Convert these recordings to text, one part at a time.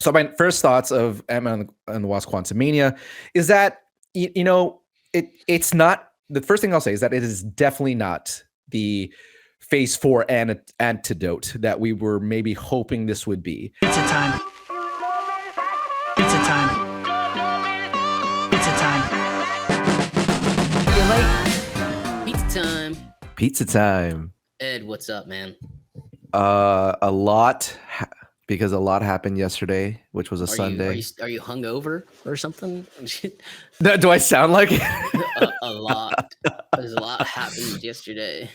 So my first thoughts of Ant-Man and the Wasp: Quantumania is that it's not. The first thing I'll say is that it is definitely not the Phase 4 antidote that we were maybe hoping this would be. Pizza time. Pizza time. Pizza time. You're late. Pizza time. Pizza time. Ed, what's up, man? A lot, because a lot happened yesterday, which was a Sunday. Are you hungover or something? Do I sound like it? a lot. There's a lot happened yesterday.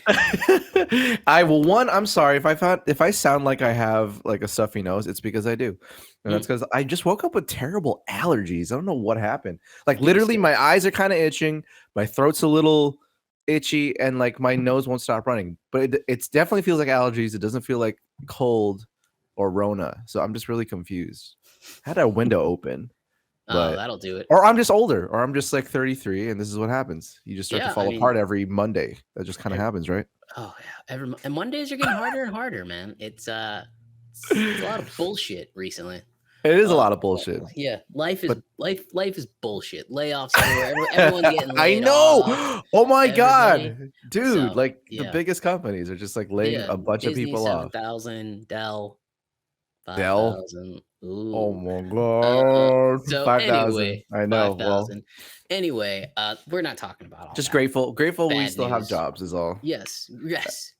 I'm sorry if I sound like I have like a stuffy nose, it's because I do. And that's because I just woke up with terrible allergies. I don't know what happened. Like literally my eyes are kind of itching, my throat's a little itchy, and like my nose won't stop running. But it definitely feels like allergies. It doesn't feel like cold or Rona. So I'm just really confused. I had a window open. But, that'll do it. Or I'm just older, or I'm just like 33, and this is what happens. You just start to fall apart every Monday. That just kind of happens, right? Oh yeah, and Mondays are getting harder and harder, man. It's a lot of bullshit recently. It is a lot of bullshit. Yeah, life is bullshit. Layoffs everywhere. Everyone's getting laid I know. off Oh my god, dude! So, like the biggest companies are just like laying a bunch Disney, of people off. 7,000, Dell, 5,000. Ooh. Oh my god. So 5,000. anyway, I know. 5,000. Anyway, we're not talking about all just that. grateful Bad we still have news. jobs is all. Yes,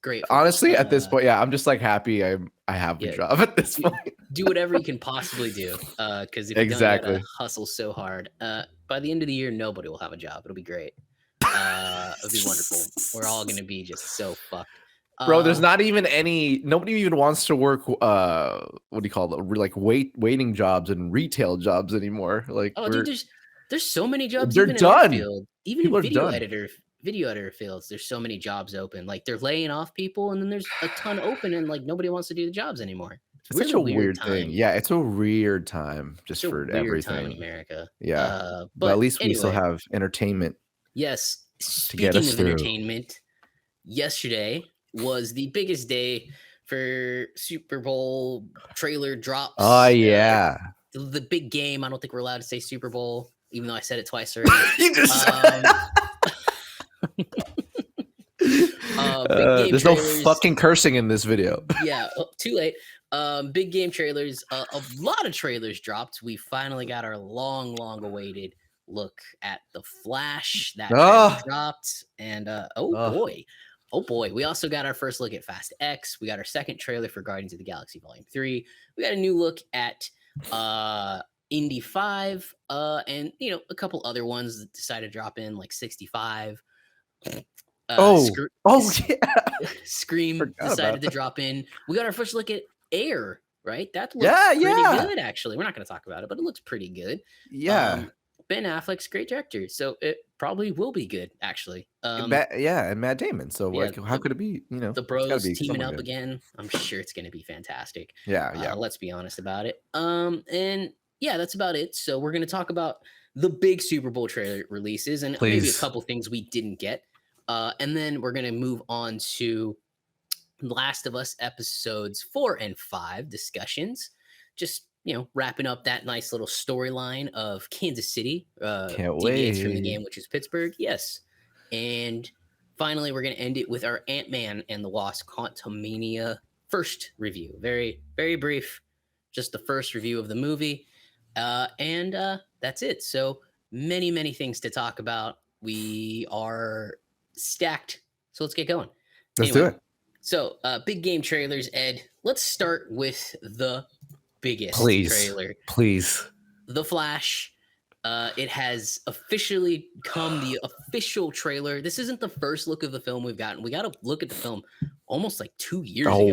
great. Honestly, at this point, yeah, I'm just like happy I have a job at this point. Do whatever you can possibly do, because if you don't gotta hustle so hard, by the end of the year, nobody will have a job. It'll be great. It'll be wonderful. We're all gonna be just so fucked. Bro, there's not even nobody even wants to work what do you call it, like waiting jobs and retail jobs anymore. Like, dude, there's so many jobs. They're even done. In our field. Even in video editor fields, there's so many jobs open. Like they're laying off people, and then there's a ton open, and like nobody wants to do the jobs anymore. It's such a weird thing. Yeah, it's a weird time just for everything time in America. Yeah, but at least we still have entertainment. Yes. Speaking of entertainment, yesterday was the biggest day for Super Bowl trailer drops. Oh yeah, the big game. I don't think we're allowed to say Super Bowl, even though I said it twice already. There's no fucking cursing in this video. Yeah, too late. Big game trailers. A lot of trailers dropped. We finally got our long-awaited look at The Flash that dropped, and oh boy, we also got our first look at Fast X. We got our second trailer for Guardians of the Galaxy Volume 3. We got a new look at Indy 5, and a couple other ones that decided to drop in, like 65. Scream decided to drop in. We got our first look at Air, right? That looks pretty good, actually. We're not going to talk about it, but it looks pretty good. Yeah. Ben Affleck's great director, so it probably will be good, actually. And Matt Damon. So how could it be? The bros teaming up again. I'm sure it's going to be fantastic. Yeah. Let's be honest about it. And yeah, that's about it. So we're going to talk about the big Super Bowl trailer releases and maybe a couple things we didn't get. And then we're going to move on to Last of Us episodes 4 and 5 discussions. Just wrapping up that nice little storyline of Kansas City. Can't deviates wait from the game, which is Pittsburgh. Yes. And finally, we're going to end it with our Ant-Man and the Wasp Quantumania first review. Very, very brief. Just the first review of the movie. And that's it. So many things to talk about. We are stacked. So let's get going. Let's do it. So big game trailers, Ed. Let's start with the biggest trailer. Please. The Flash. It has officially come the official trailer. This isn't the first look of the film we've gotten. We got to look at the film almost like 2 years ago.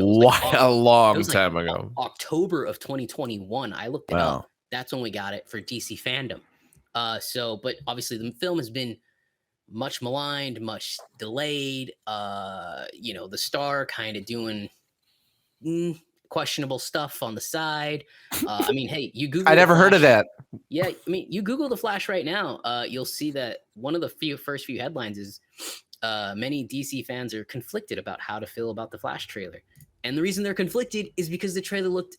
A long time ago. October of 2021. I looked it up. That's when we got it for DC Fandom. But obviously the film has been much maligned, much delayed. The star kind of doing questionable stuff on the side. Hey, you Google. I never heard of that. Yeah, you Google The Flash right now. You'll see that one of the first few headlines is many DC fans are conflicted about how to feel about the Flash trailer. And the reason they're conflicted is because the trailer looked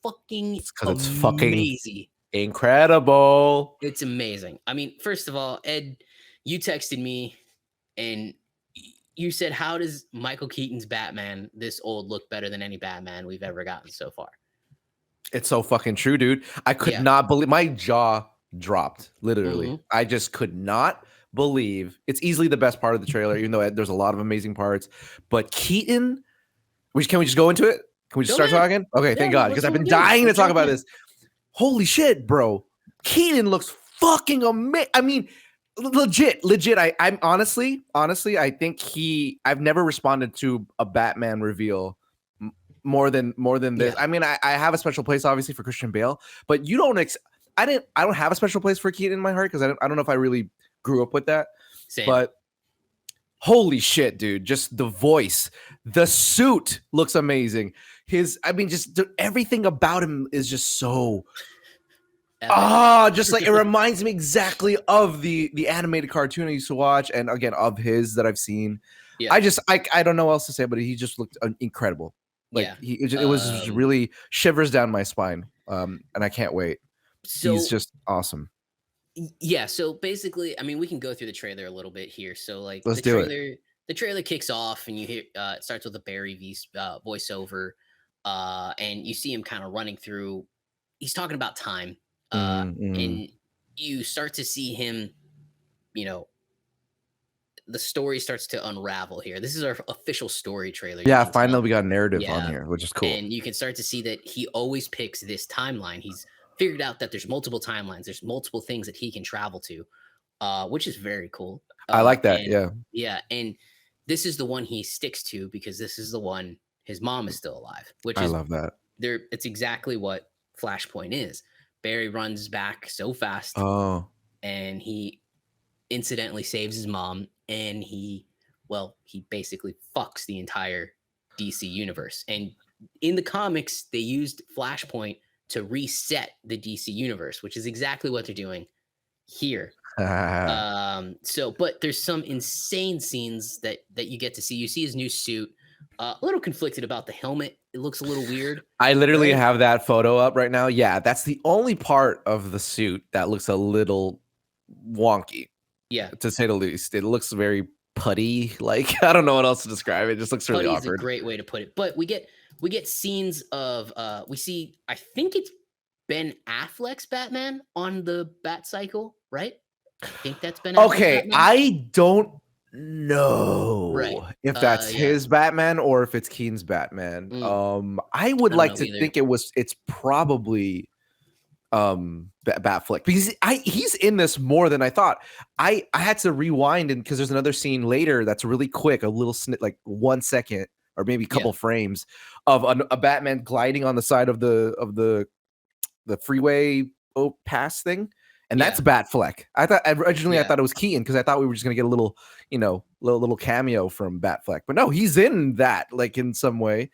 fucking Because it's fucking amazing. incredible. It's amazing. I mean, first of all, Ed, you texted me and you said, "How does Michael Keaton's Batman this old look better than any Batman we've ever gotten so far?" It's so fucking true, dude. I could Yeah. not believe my jaw dropped. Literally, Mhm. I just could not believe. It's easily the best part of the trailer, even though there's a lot of amazing parts. But Keaton, can we just go into it? Can we just Go start ahead. talking? Okay, Yeah, thank God, let's because see I've what we're been doing. dying to Let's talk jump about in. this. Holy shit, bro! Keaton looks fucking amazing. I mean, legit. I'm honestly, I think I've never responded to a Batman reveal more than this. Yeah, I mean, I have a special place obviously for Christian Bale, but you don't. I don't have a special place for Keaton in my heart because I don't know if I really grew up with that. same. But holy shit, dude! Just the voice, the suit looks amazing. I mean, just everything about him is just so Epic. just like it reminds me exactly of the animated cartoon I used to watch, and again of his that I've seen. Yeah, I don't know what else to say, but he just looked incredible. Like yeah. it was just really shivers down my spine. And I can't wait. He's So just awesome. yeah, so basically, I mean, we can go through the trailer a little bit here. So like Let's do it. the trailer kicks off and you hear it starts with a Barry voiceover, and you see him kind of running through. He's talking about time, Mm. and you start to see him. You know, the story starts to unravel here. This is our official story trailer. You Yeah, can tell. finally we got narrative on Yeah, here, which is cool. and you can start to see that he always picks this timeline. He's figured out that there's multiple timelines. There's multiple things that he can travel to, which is very cool. I like that. And Yeah, yeah, and this is the one he sticks to because this is the one his mom is still alive, which I is love that. there. It's exactly what Flashpoint is. Barry runs back so fast, Oh, and he incidentally saves his mom, and he basically fucks the entire DC universe. And in the comics, they used Flashpoint to reset the DC universe, which is exactly what they're doing here. But there's some insane scenes that you get to see. You see his new suit. A little conflicted about the helmet. It looks a little weird. I literally Right? have that photo up right now. Yeah, that's the only part of the suit that looks a little wonky, Yeah. to say the least. It looks very putty. Like I don't know what else to describe. It just looks really Putty is a awkward. great way to put it. But we get scenes of we see I think it's Ben Affleck's Batman on the Bat Cycle, right? I think that's Ben Affleck's Okay, Batman. I don't Right. know if that's Yeah. his Batman or if it's Keaton's Batman. I would I don't like know to either. think it's probably Batfleck because he's in this more than I thought. I had to rewind and because there's another scene later that's really quick, a little snip, like 1 second or maybe a Yeah. couple frames of a Batman gliding on the side of the freeway pass thing, and that's Yeah. Batfleck. I thought originally I Yeah. thought it was Keaton because I thought we were just gonna get a little, little cameo from Batfleck, but no, he's in that like in some way.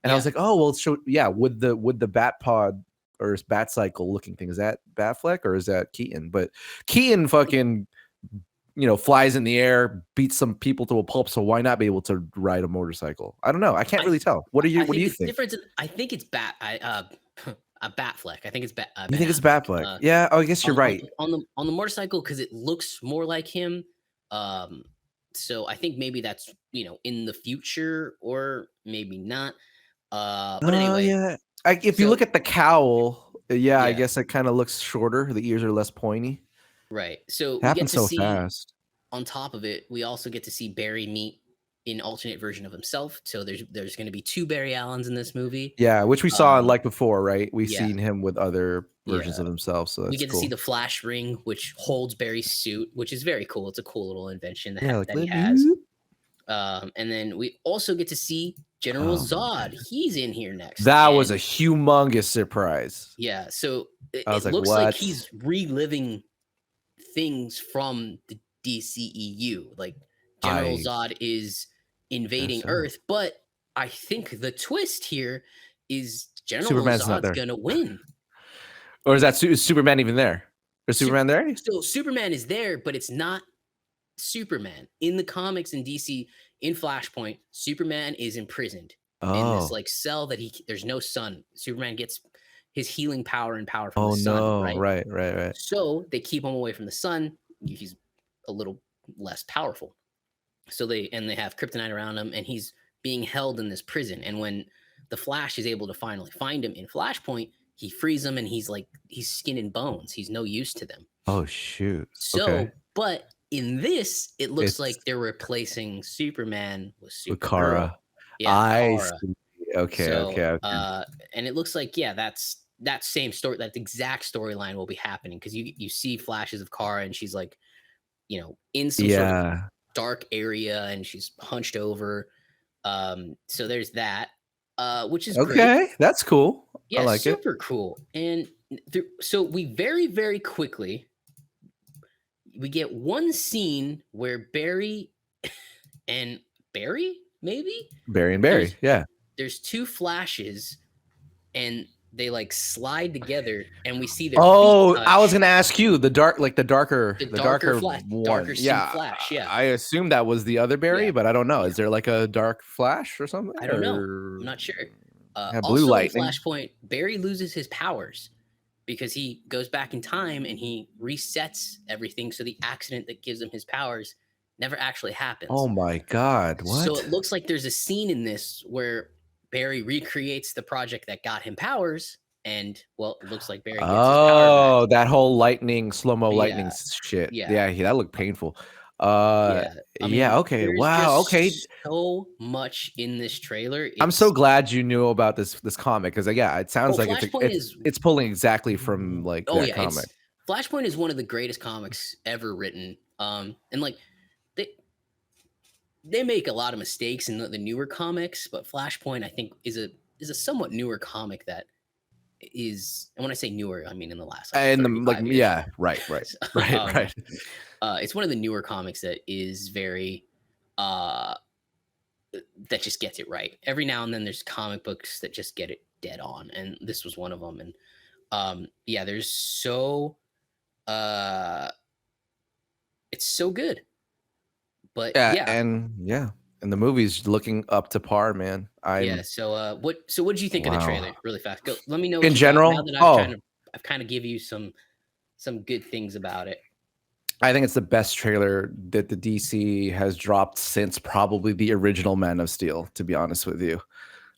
And I was Yeah. like, oh well, so yeah, would the Bat Pod or Bat Cycle looking thing, is that Batfleck or is that Keaton? But Keaton fucking flies in the air, beats some people to a pulp, so why not be able to ride a motorcycle? I don't know. I can't I really tell. What do I you think it's think? different. I think it's a Batfleck. I think it's You Ben think it's Affleck. Batfleck? Yeah, oh, I guess you're right. On the motorcycle because it looks more like him. Um, so I think maybe that's in the future or maybe not. But Oh, anyway, yeah. If you so look at the cowl, yeah, I yeah, guess it kinda looks shorter. The ears are less pointy. right. So we get Happens to so see fast. on top of it, we also get to see Barry meet an alternate version of himself. So there's going to be two Barry Allens in this movie. Yeah, which we saw Um, like before, right? We've yeah, seen him with other versions yeah. of himself, so We that's get to see cool. the flash ring, which holds Barry's suit, which is very cool. It's a cool little invention Yeah, like, that he "Let has. me." And then we also get to see General Oh, Zod. man. He's in here next. That was a And humongous surprise. yeah, so I it was like, looks like "What?" he's reliving things from the DCEU. Like General I Zod is guess invading so. Earth, but I think the twist here is General Superman's not Zod's there. gonna win. Or is Superman even there? Is Sup- Superman there? so Superman is there, but it's not Superman. In the comics in DC, in Flashpoint, Superman is imprisoned in this Oh. like cell that there's no sun. Superman gets his healing power and power from the Oh sun, no! right? Right, right, right. So they keep him away from the sun. He's a little less powerful. So they have kryptonite around him, and he's being held in this prison. And when the Flash is able to finally find him in Flashpoint, he frees him, and he's skin and bones. He's no use to them. Oh shoot. Okay. So, but in this, it looks It's like they're replacing Superman with with Supergirl. Kara. Yeah, I Kara. see. Okay, So, okay, okay. and it looks like, yeah, that's that same story, that exact storyline will be happening, because you see flashes of Kara, and she's like, in some sort of Yeah. dark area, and she's hunched over. So there's that, which is great. Okay, that's cool. I Yeah, like it. super cool. And so we very, very quickly we get one scene where Barry and Barry, maybe Barry and Barry. there's Yeah. there's two flashes, and they like slide together, and we see their feet Oh, I was touch. gonna ask you the Darker darker flash, one. darker suit Yeah, Flash. Yeah, I assume that was the other Barry, yeah, but I don't know. yeah. Is there like a dark Flash or something? I don't know. Or I'm not sure. yeah, blue Also in lightning? Flashpoint, Barry loses his powers because he goes back in time and he resets everything, so the accident that gives him his powers never actually happens. Oh my God! So What? it looks like there's a scene in this where Barry recreates the project that got him powers, and well, it looks like Barry gets his power back. Oh, that whole lightning, slow-mo lightning Yeah, shit. yeah, Yeah, that looked painful. Uh, yeah. I yeah, mean, okay. there's Wow, okay. just so much in this trailer. I'm so glad you knew about this comic because yeah, it sounds like Flashpoint is it's pulling exactly from like oh that yeah, comic. it's Flashpoint is one of the greatest comics ever written. And like they they make a lot of mistakes in the newer comics, but Flashpoint I think is a somewhat newer comic that is, and when I say newer, I mean in the last like And the like 35 years. yeah, right, right. Right, um, right. it's one of the newer comics that is very uh that just gets it right. Every now and then there's comic books that just get it dead on, and this was one of them. And yeah, there's so uh it's so good. But Yeah, yeah, and the movie's looking up to par, man. yeah. I'm So what did you think of the trailer? wow. Really fast. Go, let me know what In you thought now general, that oh, I've kind of give you some good things about it. I think it's the best trailer that the DC has dropped since probably the original Man of Steel, to be honest with you.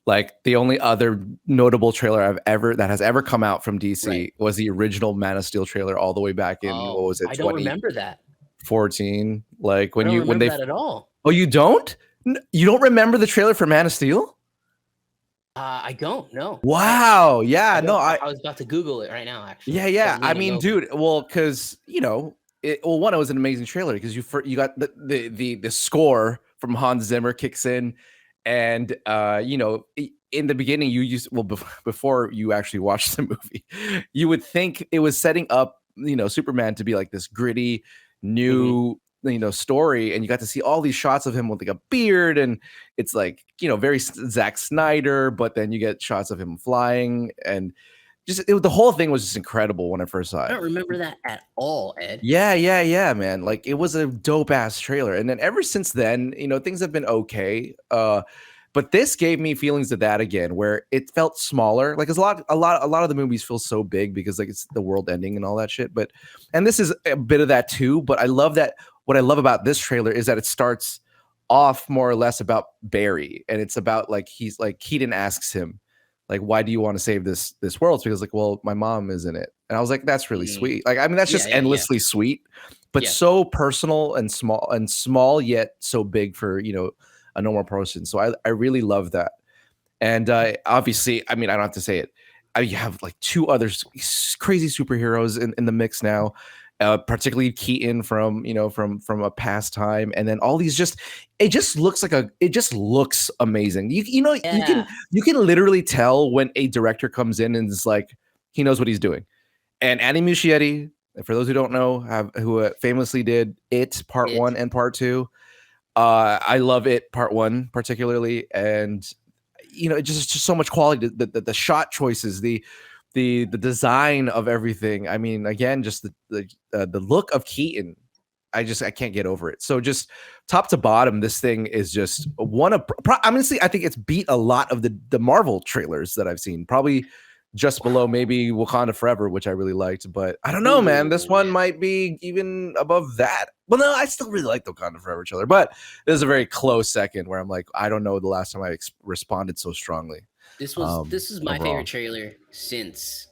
Like the only other notable trailer that has ever come out from Right. DC was the original Man of Steel trailer all the way back in what Oh, was it, I don't remember that. 2014? Like I don't when remember they that at all. oh, you don't? You don't remember the trailer for Man of Steel? I don't know. Wow. Yeah, I no, don't. I was about to Google it right now, yeah, actually. So yeah. I'm I leaning mean, over. dude, well, because one, it was an amazing trailer because you got the score from Hans Zimmer kicks in, and in the beginning before you actually watched the movie, you would think it was setting up Superman to be like this gritty Mhm. new story, and you got to see all these shots of him with like a beard, and it's like very Zack Snyder, but then you get shots of him flying, and the whole thing was just incredible when I first saw I it. don't remember that at all, Ed. Yeah, yeah, yeah, man. Like it was a dope ass trailer. And then ever since then, things have been okay. But this gave me feelings of that again, where it felt smaller. Like it's a lot of the movies feel so big because like it's the world ending and all that shit. And this is a bit of that too. But I love that. What I love about this trailer is that it starts off more or less about Barry, and it's about like he's like Keaton asks him, like, why do you want to save this world? So he was like, well, my mom is in it. And I was like, that's really Mhm. sweet. Like, I mean, that's Yeah, just yeah, yeah. endlessly sweet, but Yes. so personal and small yet so big for, a normal person. So I really love that. And obviously, I mean, I don't have to say it. I have like two other crazy superheroes in the mix now, particularly Keaton from a past time, and then all these it just looks amazing. Yeah. You can literally tell when a director comes in and is like he knows what he's doing. And Andy Muschietti, for those who don't know, who famously did It Part It. 1 and Part 2. I love It Part 1 particularly, and just so much quality. The shot choices, the design of everything. I mean, again, just the look of Keaton. I can't get over it. So just top to bottom, this thing is just one of honestly, I think it's beat a lot of the Marvel trailers that I've seen. Probably just below maybe Wakanda Forever, which I really liked. But I don't know, man. This Ooh, one yeah. might be even above that. Well, no, I still really like the Wakanda Forever trailer, but this is a very close second where I'm like, I don't know the last time I responded so strongly. This is my favorite Overall. trailer since.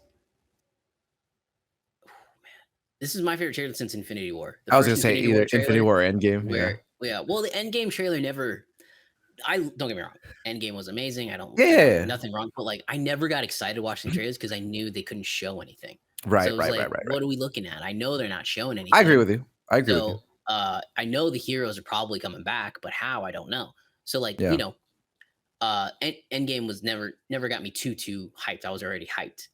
This is my favorite trailer since Infinity War. The I was gonna first say Infinity War either Infinity trailer, War or Endgame. Yeah. yeah. Well, the Endgame trailer never. I don't get me wrong. Endgame was amazing. I don't. Yeah. Nothing wrong. But like, I never got excited watching trailers because I knew they couldn't show anything. Right. So it was Right. like, Right. Right. what are we looking at? I know they're not showing anything. I agree with you. I agree with you. So I know the heroes are probably coming back, but how I don't know. So like Yeah. Endgame was never got me too hyped. I was already hyped.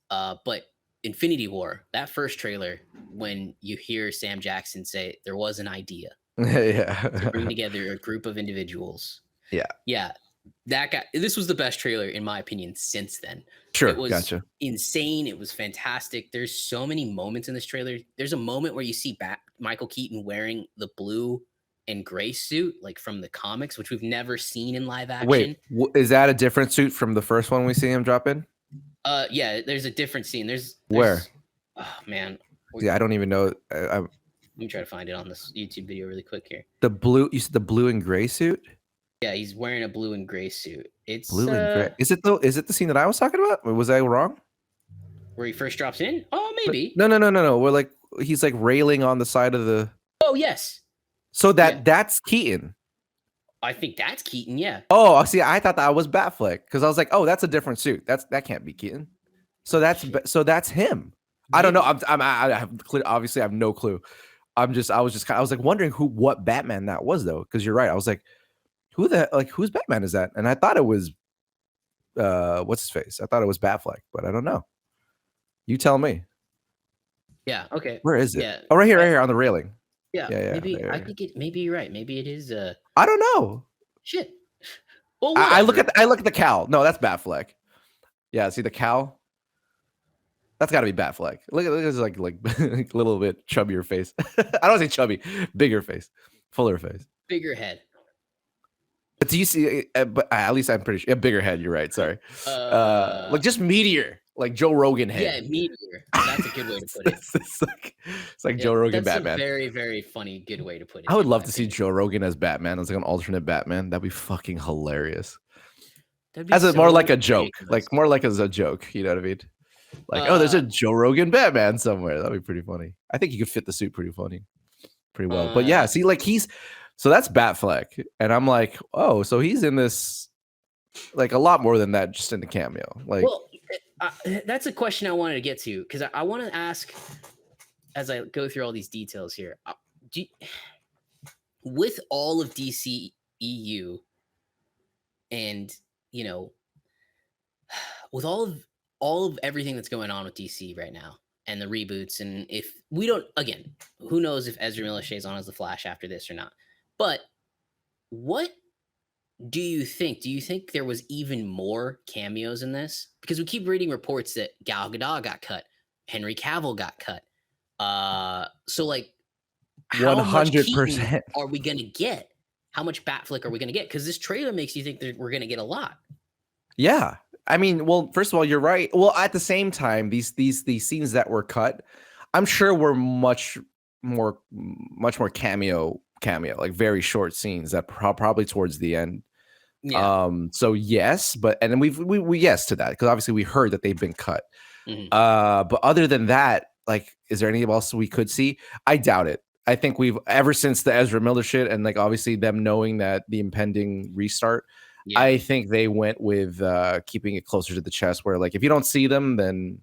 But Infinity War, that first trailer, when you hear Sam Jackson say there was an idea to bring Yeah. together a group of individuals. Yeah. Yeah, this was the best trailer in my opinion since then. Sure. It was Gotcha. insane. It was fantastic. There's so many moments in this trailer. There's a moment where you see Michael Keaton wearing the blue and gray suit, like from the comics, which we've never seen in live action. Wait, is that a different suit from the first one we see him drop in? Yeah, there's a different scene. Where? Oh man. Yeah, I don't even know. Let me try to find it on this YouTube video really quick here. The blue. You said the blue and gray suit. Yeah, he's wearing a blue and gray suit. It's Blue and gray. Is it though? Is it the scene that I was talking about? Or was I wrong? where he first drops in? Oh, maybe. No. We're like he's like railing on the side of the. Oh, yes. So that's Keaton. I think that's Keaton. Yeah. Oh, see, I thought that was Batfleck because I was like, oh, that's a different suit. That can't be Keaton. So that's him. I don't know. I have obviously I have no clue. I was like wondering what Batman that was though, because you're right. I was like, whose Batman is that? And I thought it was what's his face? I thought it was Batfleck, but I don't know. You tell me. Yeah. Okay. Where is it? Yeah. Oh, right here on the railing. Yeah. Yeah. Maybe I think it. Maybe you're right. Maybe it is. I don't know. Shit. Well, I look whatever. at the cowl. No, that's Batfleck. Yeah, see the cowl. That's got to be Batfleck. Look at his like a little bit chubbier face. I don't say chubby, bigger face, fuller face. Bigger head. But do you see? But at least I'm pretty sure. Yeah, bigger head. You're right. Sorry. Like just meteor, like Joe Rogan head. Yeah, meteor. That's a good way to put it. it's like Joe Rogan that's Batman. A very, very funny, good way to put it. I would love to see Joe Rogan as Batman. As like an alternate Batman. That'd be fucking hilarious. As more like a joke, like more like as a joke. You know what I mean? Like, oh, there's a Joe Rogan Batman somewhere. That'd be pretty funny. I think you could fit the suit pretty well. But yeah, see, like so that's Batfleck, and I'm like, oh, so he's in this like a lot more than that, just in the cameo. Like, well, that's a question I wanted to get to because I want to ask as I go through all these details here. With all of DC EU, and with all of everything that's going on with DC right now and the reboots, and if we don't, again, who knows if Ezra Miller stays on as the Flash after this or not? But what do you think? Do you think there was even more cameos in this? Because we keep reading reports that Gal Gadot got cut, Henry Cavill got cut. So like, how 100% much Keaton are we gonna get? How much Batfleck are we gonna get? Because this trailer makes you think that we're gonna get a lot. Yeah, I mean, well, first of all, you're right. Well, at the same time, these scenes that were cut, I'm sure were much more cameo, like very short scenes that probably towards the end. Yeah. So yes, but and then we yes to that because obviously we heard that they've been cut. Mm-hmm. But other than that, like, is there anything else we could see? I doubt it. I think we've ever since the Ezra Miller shit and like obviously them knowing that the impending restart. Yeah. I think they went with keeping it closer to the chest where like if you don't see them, then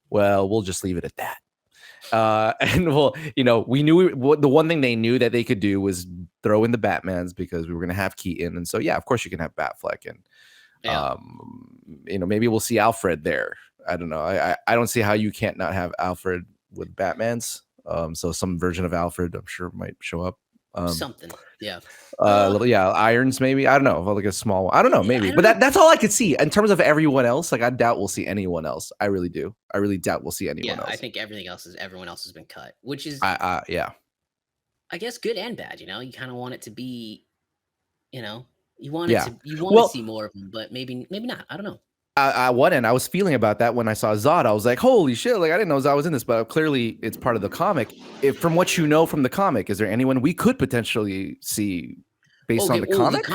well, we'll just leave it at that. And well, we knew the one thing they knew that they could do was throw in the Batmans because we were going to have Keaton. And so, yeah, of course you can have Batfleck and, maybe we'll see Alfred there. I don't know. I don't see how you can't not have Alfred with Batmans. So some version of Alfred, I'm sure might show up. Something. Yeah. Irons maybe. I don't know. Like a small one. I don't know. Maybe. But that's all I could see in terms of everyone else. Like I doubt we'll see anyone else. I really do. I really doubt we'll see anyone else. I think everyone else has been cut, which is yeah. I guess good and bad. You kind of want it to be, you want to see more of them, but maybe not. I don't know. I one end I was feeling about that when I saw Zod. I was like, holy shit! Like I didn't know Zod was in this, but clearly it's part of the comic. If from what you know from the comic, is there anyone we could potentially see based on Okay, the well, comic?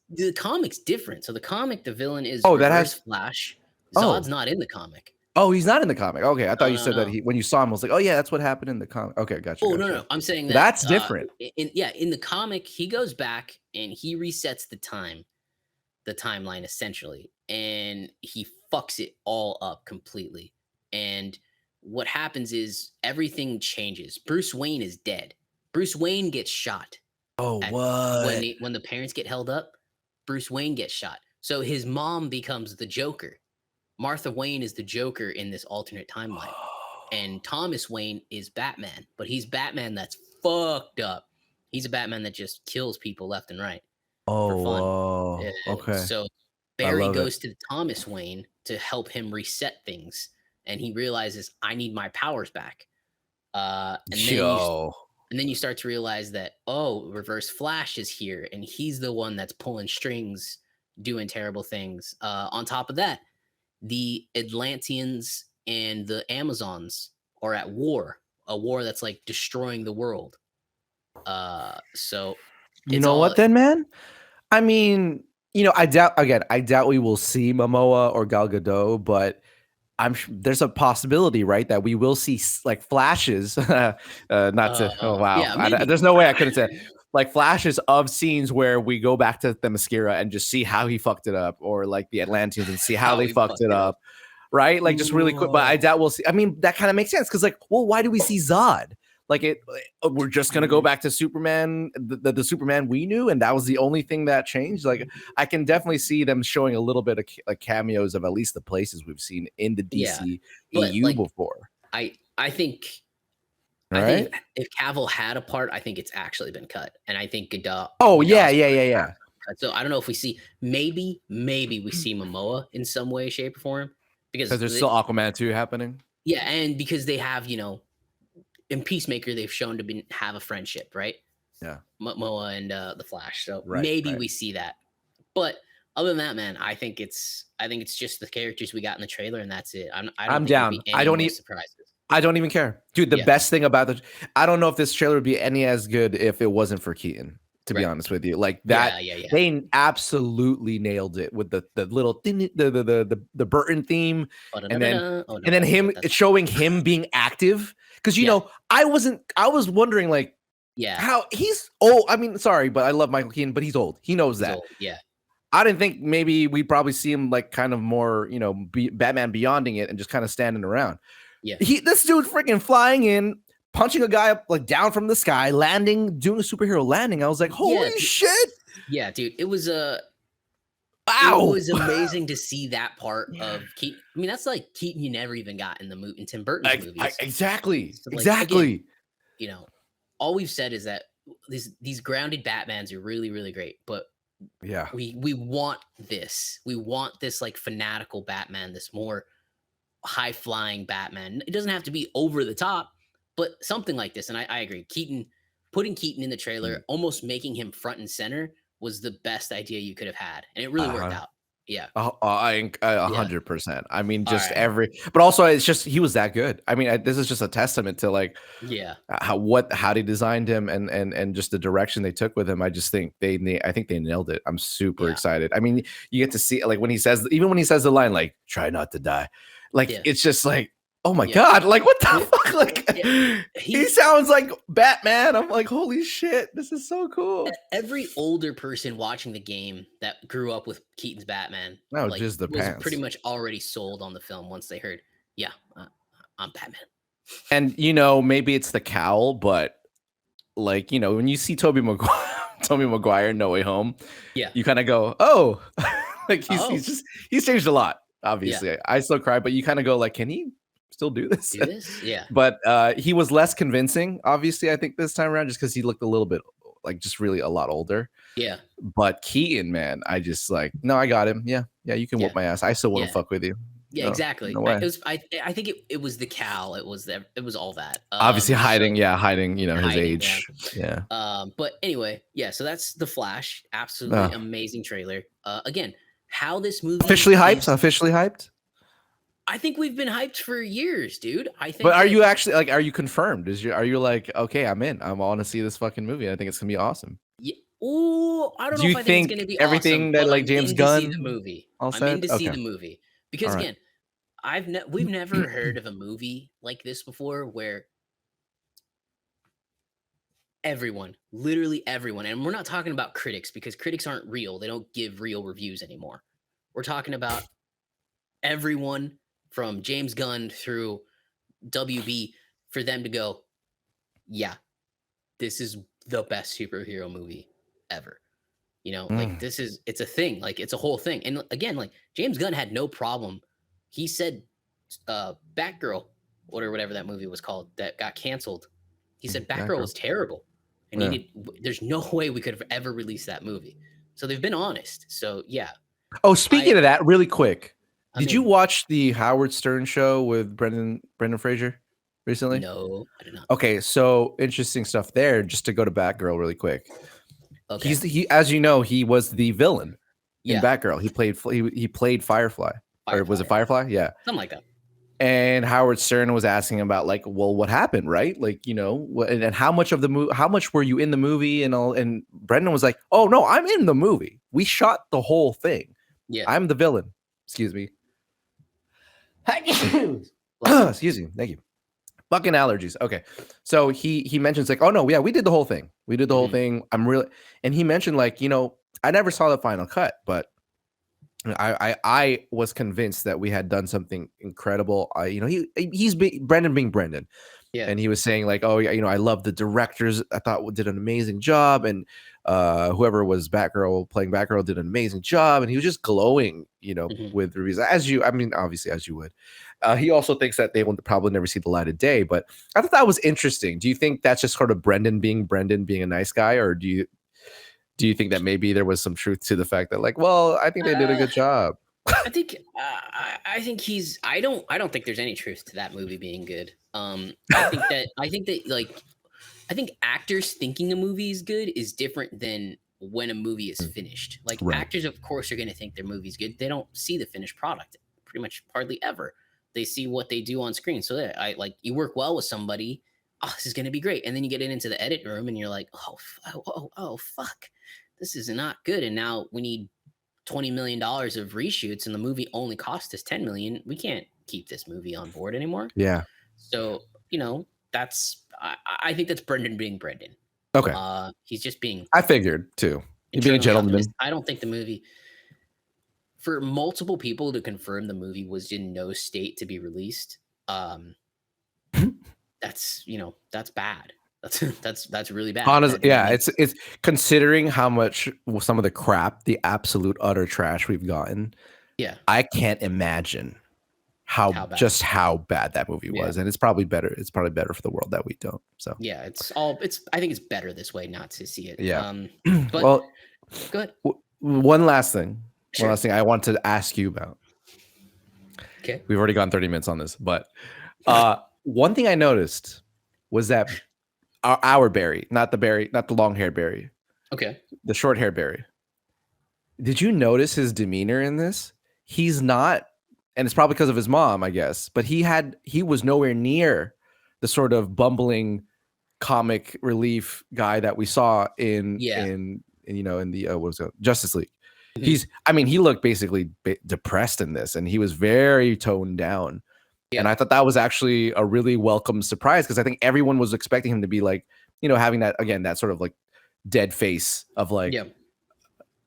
the comic's different. So the comic, the villain is Oh, that Reverse has. Flash. Zod's Oh, not in the comic. oh, he's not in the comic. Okay, I thought No, you no, said that no. he when you saw him, I was like, oh yeah, that's what happened in the comic. Okay, gotcha, Oh no, gotcha. no. I'm saying that That's different. in the comic, he goes back and he resets the timeline essentially, and he fucks it all up completely. And what happens is everything changes. Bruce Wayne is dead. Bruce Wayne gets shot Oh, at what? when the parents get held up. Bruce Wayne gets shot. So his mom becomes the Joker. Martha Wayne is the Joker in this alternate timeline. And Thomas Wayne is Batman, but he's Batman that's fucked up. He's a Batman that just kills people left and right for Oh, fun. whoa. Okay, So I Barry love it. goes to Thomas Wayne to help him reset things, and he realizes I need my powers back. Yo. And then you start to realize that Reverse Flash is here, and he's the one that's pulling strings, doing terrible things. On top of that, the Atlanteans and the Amazons are at war, a war that's like destroying the world. So You it's know all what then, man? I mean, I doubt we will see Momoa or Gal Gadot, but there's a possibility, right, that we will see like flashes. Not to. Oh wow, yeah, maybe. there's no way I couldn't say like flashes of scenes where we go back to Themyscira and just see how he fucked it up, or like the Atlanteans and see how they he fucked it up. up, right? Like just really quick. But I doubt we'll see. I mean, that kind of makes sense because like, well, why do we see Zod? Like we're just gonna go back to Superman, the Superman we knew, and that was the only thing that changed. Like, I can definitely see them showing a little bit of like cameos of at least the places we've seen in the DC but EU like, before. I think Right? if Cavill had a part, I think it's actually been cut, and I think Gadot. Oh yeah. So I don't know if we see maybe we see Momoa in some way, shape, or form Because there's still Aquaman 2 happening. yeah, and because they have in Peacemaker they've shown to have a friendship, right? Yeah. Momoa and the Flash. So Right, maybe right. we see that. But other than that, man, I think it's just the characters we got in the trailer, and that's it. I don't I'm think down. there'll be any more surprises. I don't even care, dude. The Yeah. best thing about I don't know if this trailer would be any as good if it wasn't for Keaton. To be Right. honest with you, like that, Yeah. they absolutely nailed it with the little the Burton theme, and then him showing him being active. Because I was wondering like how he's old. I mean, sorry, but I love Michael Keaton, but he's old. He knows that. Old, yeah. I didn't think maybe we'd probably see him like kind of more, Batman Beyonding it and just kind of standing around. Yeah. This dude freaking flying in, punching a guy up like down from the sky, landing, doing a superhero landing. I was like, holy shit. Yeah, dude. It was wow. It was amazing to see that part of Keaton. I mean, that's like Keaton you never even got in Tim Burton's movies. Exactly. So, like, exactly. Again, all we've said is that these grounded Batmans are really, really great, but yeah, we want this. We want this like fanatical Batman, this more high flying Batman. It doesn't have to be over the top, but something like this. And I agree. Putting Keaton in the trailer, almost making him front and center, was the best idea you could have had, and it really worked out. Yeah, 100%. I mean, just but also it's just he was that good. I mean, this is just a testament to like, how they designed him and just the direction they took with him. I just think they nailed it. I'm super excited. I mean, you get to see like when he says the line like "try not to die," like it's just like, oh my god, like what the fuck? Like he sounds like Batman. I'm like, holy shit, this is so cool. Every older person watching the game that grew up with Keaton's Batman, just the was pretty much already sold on the film once they heard, I'm Batman. And maybe it's the cowl, but like when you see Tobey Maguire in No Way Home, you kind of go, oh, like he's changed a lot. Obviously, I still cry, but you kind of go like, can he still do this? Yeah. But he was less convincing, obviously, I think this time around, just because he looked a little bit like just really a lot older. Yeah. But Keaton, man, I just like, no, I got him. Yeah, you can whoop my ass. I still want to fuck with you. Yeah, exactly. No way. I think it was the cowl. It was all that. Obviously hiding his age. But anyway, so that's The Flash. Absolutely amazing trailer. Again, how this movie Officially hyped? is, Officially hyped? I think we've been hyped for years, dude. I think But are that- you actually like, are you confirmed? Are you like, okay, I'm in. I want to see this fucking movie. I think it's gonna be awesome. Yeah. Oh, I don't Do know you if I think it's think going to be everything awesome, that but like I'm James in to see the Gunn movie. all I'm said? in to see Okay. the movie because All right. again, we've never heard of a movie like this before where everyone, literally everyone, and we're not talking about critics because critics aren't real. They don't give real reviews anymore. We're talking about everyone from James Gunn through WB for them to go, yeah, this is the best superhero movie ever. You know, like it's a thing, like it's a whole thing. And again, like James Gunn had no problem. He said Batgirl, or whatever that movie was called that got canceled. He said Batgirl was terrible. And there's no way we could have ever released that movie. So they've been honest. So yeah. Oh, speaking of that, really quick. Did you mean, watch the Howard Stern show with Brendan Fraser recently? No, I did not. Okay, so interesting stuff there. Just to go to Batgirl really quick. Okay. He as you know, he was the villain in Yeah. Batgirl. He played Firefly. Or was it Firefly? Yeah. Something like that. And Howard Stern was asking about like, well, what happened, right? Like, you know, and how much of the movie, how much were you in the movie and all? And Brendan was like, oh no, I'm in the movie. We shot the whole thing. Yeah. I'm the villain. Excuse me. Excuse me. Thank you. Fucking allergies. Okay. So he mentions like, oh no, yeah, we did the whole thing. We did the whole thing. I'm really, and he mentioned like, you know, I never saw the final cut, but I was convinced that we had done something incredible. You know, he's Brendan being Brendan. Yeah. And he was saying like, oh yeah, you know, I love the directors. I thought did an amazing job. And whoever was playing Batgirl did an amazing job. And he was just glowing, you know, with reviews obviously as you would. He also thinks that they will probably never see the light of day, but I thought that was interesting. Do you think that's just sort of Brendan being a nice guy, or do you think that maybe there was some truth to the fact that like, well, I think they did a good job? I think I don't think there's any truth to that movie being good. I think actors thinking a movie is good is different than when a movie is finished. Like actors, of course, are going to think their movie's good. They don't see the finished product pretty much hardly ever. They see what they do on screen. So you work well with somebody. Oh, this is going to be great. And then you get it into the edit room and you're like, oh, fuck, this is not good. And now we need $20 million of reshoots and the movie only cost us $10 million. We can't keep this movie on board anymore. Yeah. So, you know, I think that's Brendan being Brendan. Okay. He's just being, I figured too. He's being a gentleman. Optimist. I don't think the movie, for multiple people to confirm the movie was in no state to be released. That's bad. That's really bad. Honestly, yeah, it's considering how much some of the crap, the absolute utter trash we've gotten. Yeah, I can't imagine how bad that movie was, and it's probably better. It's probably better for the world that we don't. So yeah, I think it's better this way not to see it. Yeah. But well, go ahead. One last thing. Sure. One last thing I want to ask you about. Okay, we've already gone 30 minutes on this, but one thing I noticed was that our Barry, not the long hair Barry. Okay. The short hair Barry. Did you notice his demeanor in this? He's not, and it's probably because of his mom, I guess, but he was nowhere near the sort of bumbling comic relief guy that we saw in the what was it, Justice League. He looked basically depressed in this, and he was very toned down. Yeah. And I thought that was actually a really welcome surprise because I think everyone was expecting him to be like, you know, having that sort of like dead face of like,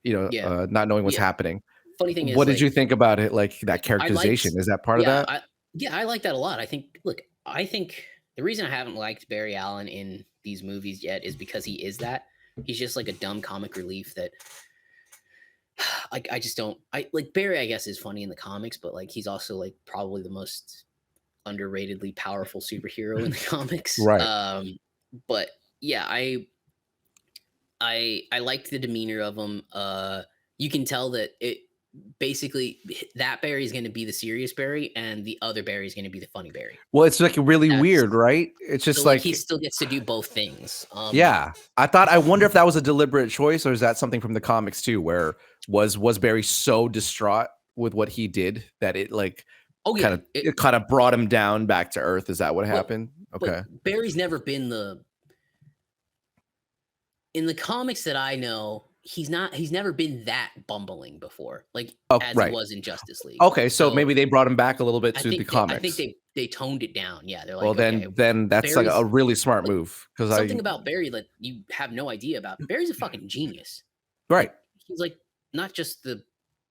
not knowing what's happening. Funny thing is, what did you think about it? Like that characterization, is that part of that? I like that a lot. I think the reason I haven't liked Barry Allen in these movies yet is because he is that. He's just like a dumb comic relief that I just don't. I like Barry, I guess, is funny in the comics, but like he's also like probably the most underratedly powerful superhero in the comics. Right. But yeah, I liked the demeanor of him. You can tell that it basically that Barry is going to be the serious Barry and the other Barry is going to be the funny Barry. Well, it's like really weird, right? It's just like he still gets to do both things. I wonder if that was a deliberate choice or is that something from the comics too, where was Barry so distraught with what he did that it like Oh yeah, it kind of brought him down back to earth? Is that what happened? Okay. But Barry's never been in the comics that I know. He's never been that bumbling before, like as he was in Justice League. Okay, so maybe they brought him back a little bit to the comics. I think they toned it down. Yeah, they're like, well, then that's like a really smart move because something about Barry that you have no idea about. Barry's a fucking genius. Right. He's like not just the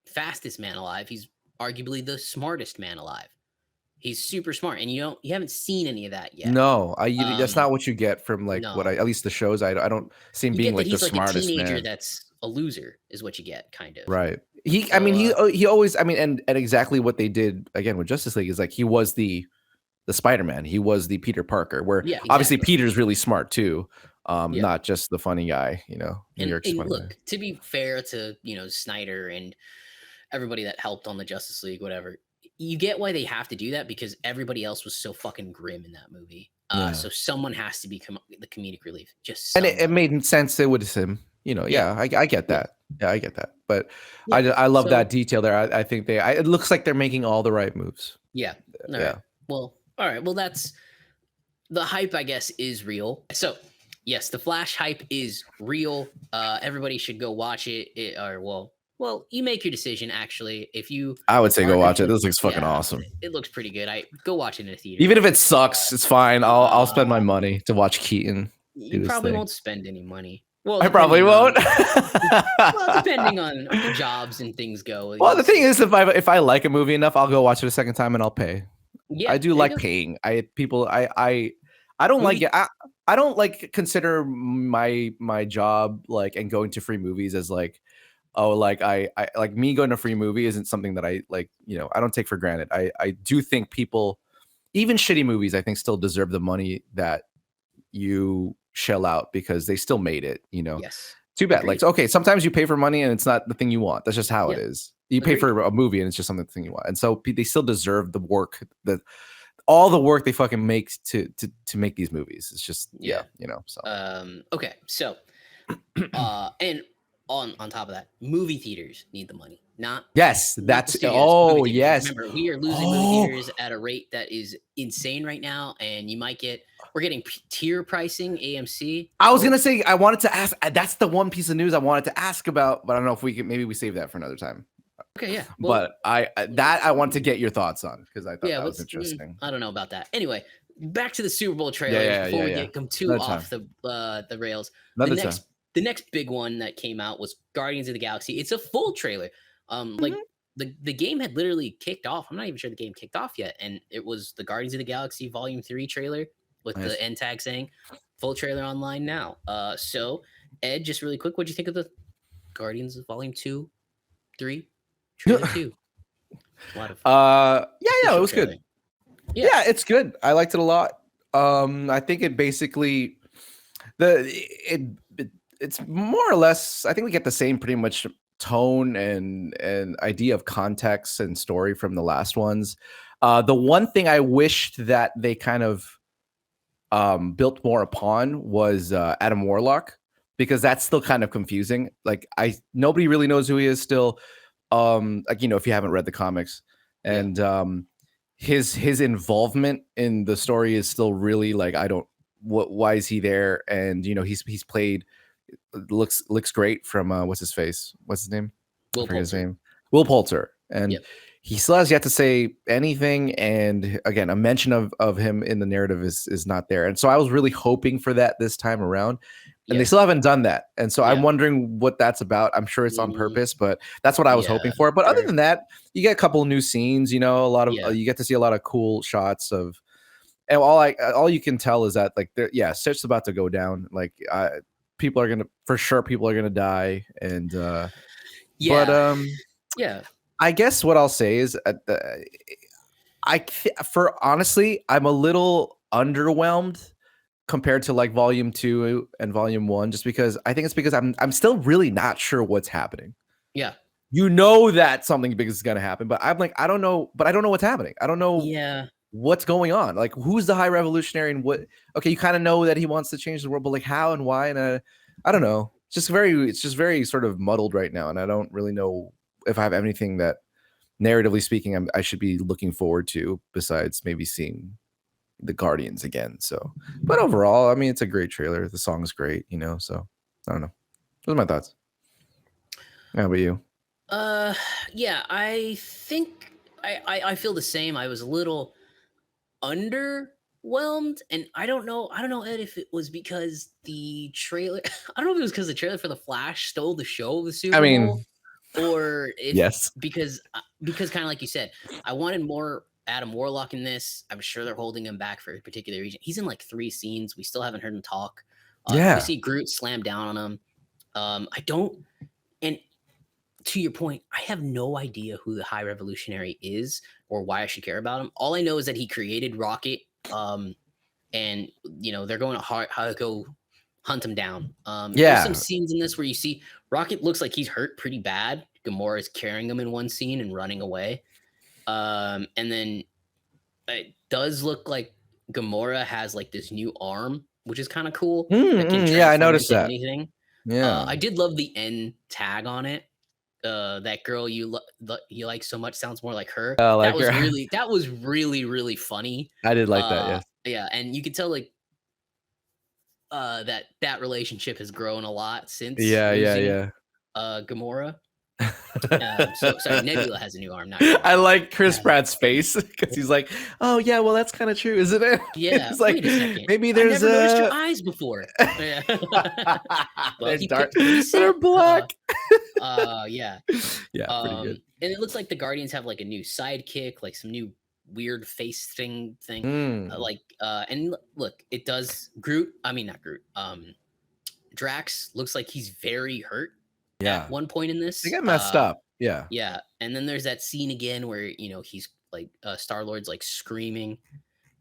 fastest man alive. He's arguably the smartest man alive. He's super smart, and you haven't seen any of that yet. No, that's not what you get from like what at least the shows. I don't see him being like the smartest man. He's like a teenager that's a loser, is what you get, kind of. Right. He always. I mean, and exactly what they did again with Justice League is like he was the Spider-Man. He was the Peter Parker. Where obviously Peter's really smart too. Not just the funny guy. You know, New York's funny look, guy. To be fair to Snyder and everybody that helped on the Justice League, whatever. You get why they have to do that because everybody else was so fucking grim in that movie. So someone has to be the comedic relief. And it made sense. It would him. You know, I get that. Yeah, I get that. But I love that detail there. I think it looks like they're making all the right moves. Yeah. Right. Well, all right. Well, that's the hype, I guess, is real. So yes, the Flash hype is real. Everybody should go watch it. Well, you make your decision. Actually, I would say go watch it. This looks fucking awesome. It looks pretty good. Go watch it in a theater. Even if it sucks, it's fine. I'll spend my money to watch Keaton. You probably won't spend any money. Well, I probably won't. Depending on jobs and things go. Well, the thing is, if I like a movie enough, I'll go watch it a second time and I'll pay. Yeah, I do like paying. I don't like it. I don't like consider my job like and going to free movies as like. Oh, like I like me going to a free movie isn't something that I like, I don't take for granted. I do think people, even shitty movies, I think still deserve the money that you shell out because they still made it, Yes. Too bad. Agreed. Like, okay, sometimes you pay for money and it's not the thing you want. That's just how it is. You pay for a movie and it's just something the thing you want. And so they still deserve the work all the work they fucking make to make these movies. It's just, so. Okay. So, and on top of that, movie theaters need the money. Yes, that's yes. Remember, we are losing movie theaters at a rate that is insane right now, and we're getting tier pricing. AMC. I was gonna say I wanted to ask. That's the one piece of news I wanted to ask about, but I don't know if maybe we save that for another time. Okay, yeah. Well, but I want to get your thoughts on because I thought that was interesting. I don't know about that. Anyway, back to the Super Bowl trailer before we come too off the rails. The next big one that came out was Guardians of the Galaxy. It's a full trailer. Like the game had literally kicked off. I'm not even sure the game kicked off yet. And it was the Guardians of the Galaxy Volume 3 trailer with the end tag saying full trailer online now. So Ed, just really quick, what'd you think of the Guardians of Volume 2, 3, trailer 2? A lot of it was good. Yeah, it's good. I liked it a lot. I think it basically it's more or less, I think we get the same pretty much tone and idea of context and story from the last ones. The one thing I wished that they kind of built more upon was Adam Warlock, because that's still kind of confusing. Like nobody really knows who he is still. If you haven't read the comics, and his involvement in the story is still really like, why is he there? And he's played, looks great from what's his name? Will Poulter. And he still has yet to say anything. And again, a mention of him in the narrative is not there. And so I was really hoping for that this time around. And they still haven't done that. And so I'm wondering what that's about. I'm sure it's on purpose, but that's what I was hoping for. But other than that, you get a couple of new scenes, a lot of you get to see a lot of cool shots of, and all you can tell is that like shit's about to go down. Like people are gonna die, and I guess what I'll say is honestly, I'm a little underwhelmed compared to like Volume 2 and Volume 1, just because I think it's because I'm still really not sure what's happening. Yeah. That something big is gonna happen, but I'm like, I don't know what's happening. I don't know what's going on. Like, who's the High Revolutionary and what? Okay, you kind of know that he wants to change the world, but like how and why? And I don't know. it's just very sort of muddled right now, and I don't really know if I have anything that, narratively speaking, I should be looking forward to besides maybe seeing the Guardians again. So, but overall, I mean, it's a great trailer. The song's great, you know. So I don't know. Those are my thoughts. How about you? Yeah, I think I feel the same. I was a little underwhelmed, and I don't know, Ed, if it was because the trailer I don't know if it was because the trailer for the Flash stole the show of the I Super Bowl, mean, or if yes. because kind of like you said, I wanted more Adam Warlock in this. I'm sure they're holding him back for a particular reason. He's in like 3 scenes. We still haven't heard him talk. We Yeah. see Groot slam down on him. I don't, and to your point, I have no idea who the High Revolutionary is or why I should care about him. All I know is that he created Rocket, and they're going to go hunt him down. There's some scenes in this where you see Rocket looks like he's hurt pretty bad. Gamora is carrying him in one scene and running away, and then it does look like Gamora has like this new arm, which is kind of cool. That can yeah, I transform noticed into that. anything. Yeah. I did love the N tag on it. That girl you like so much sounds more like her. Like that was really funny. I did like that. Yes. Yeah, and you could tell like that relationship has grown a lot since losing Gamora. So sorry, Nebula has a new arm now. I like Chris Pratt's face because he's like, oh yeah, well that's kind of true, isn't it? Yeah, it's like, wait a second. Maybe there's I never noticed your eyes before. Yeah. Well, they're dark. They're black. Yeah. Yeah, pretty good. And it looks like the Guardians have like a new sidekick, like some new weird face thing. And look, it does not Groot. Drax looks like he's very hurt. Yeah. At one point in this, they get messed up. Yeah. Yeah, and then there's that scene again where he's like Star-Lord's like screaming.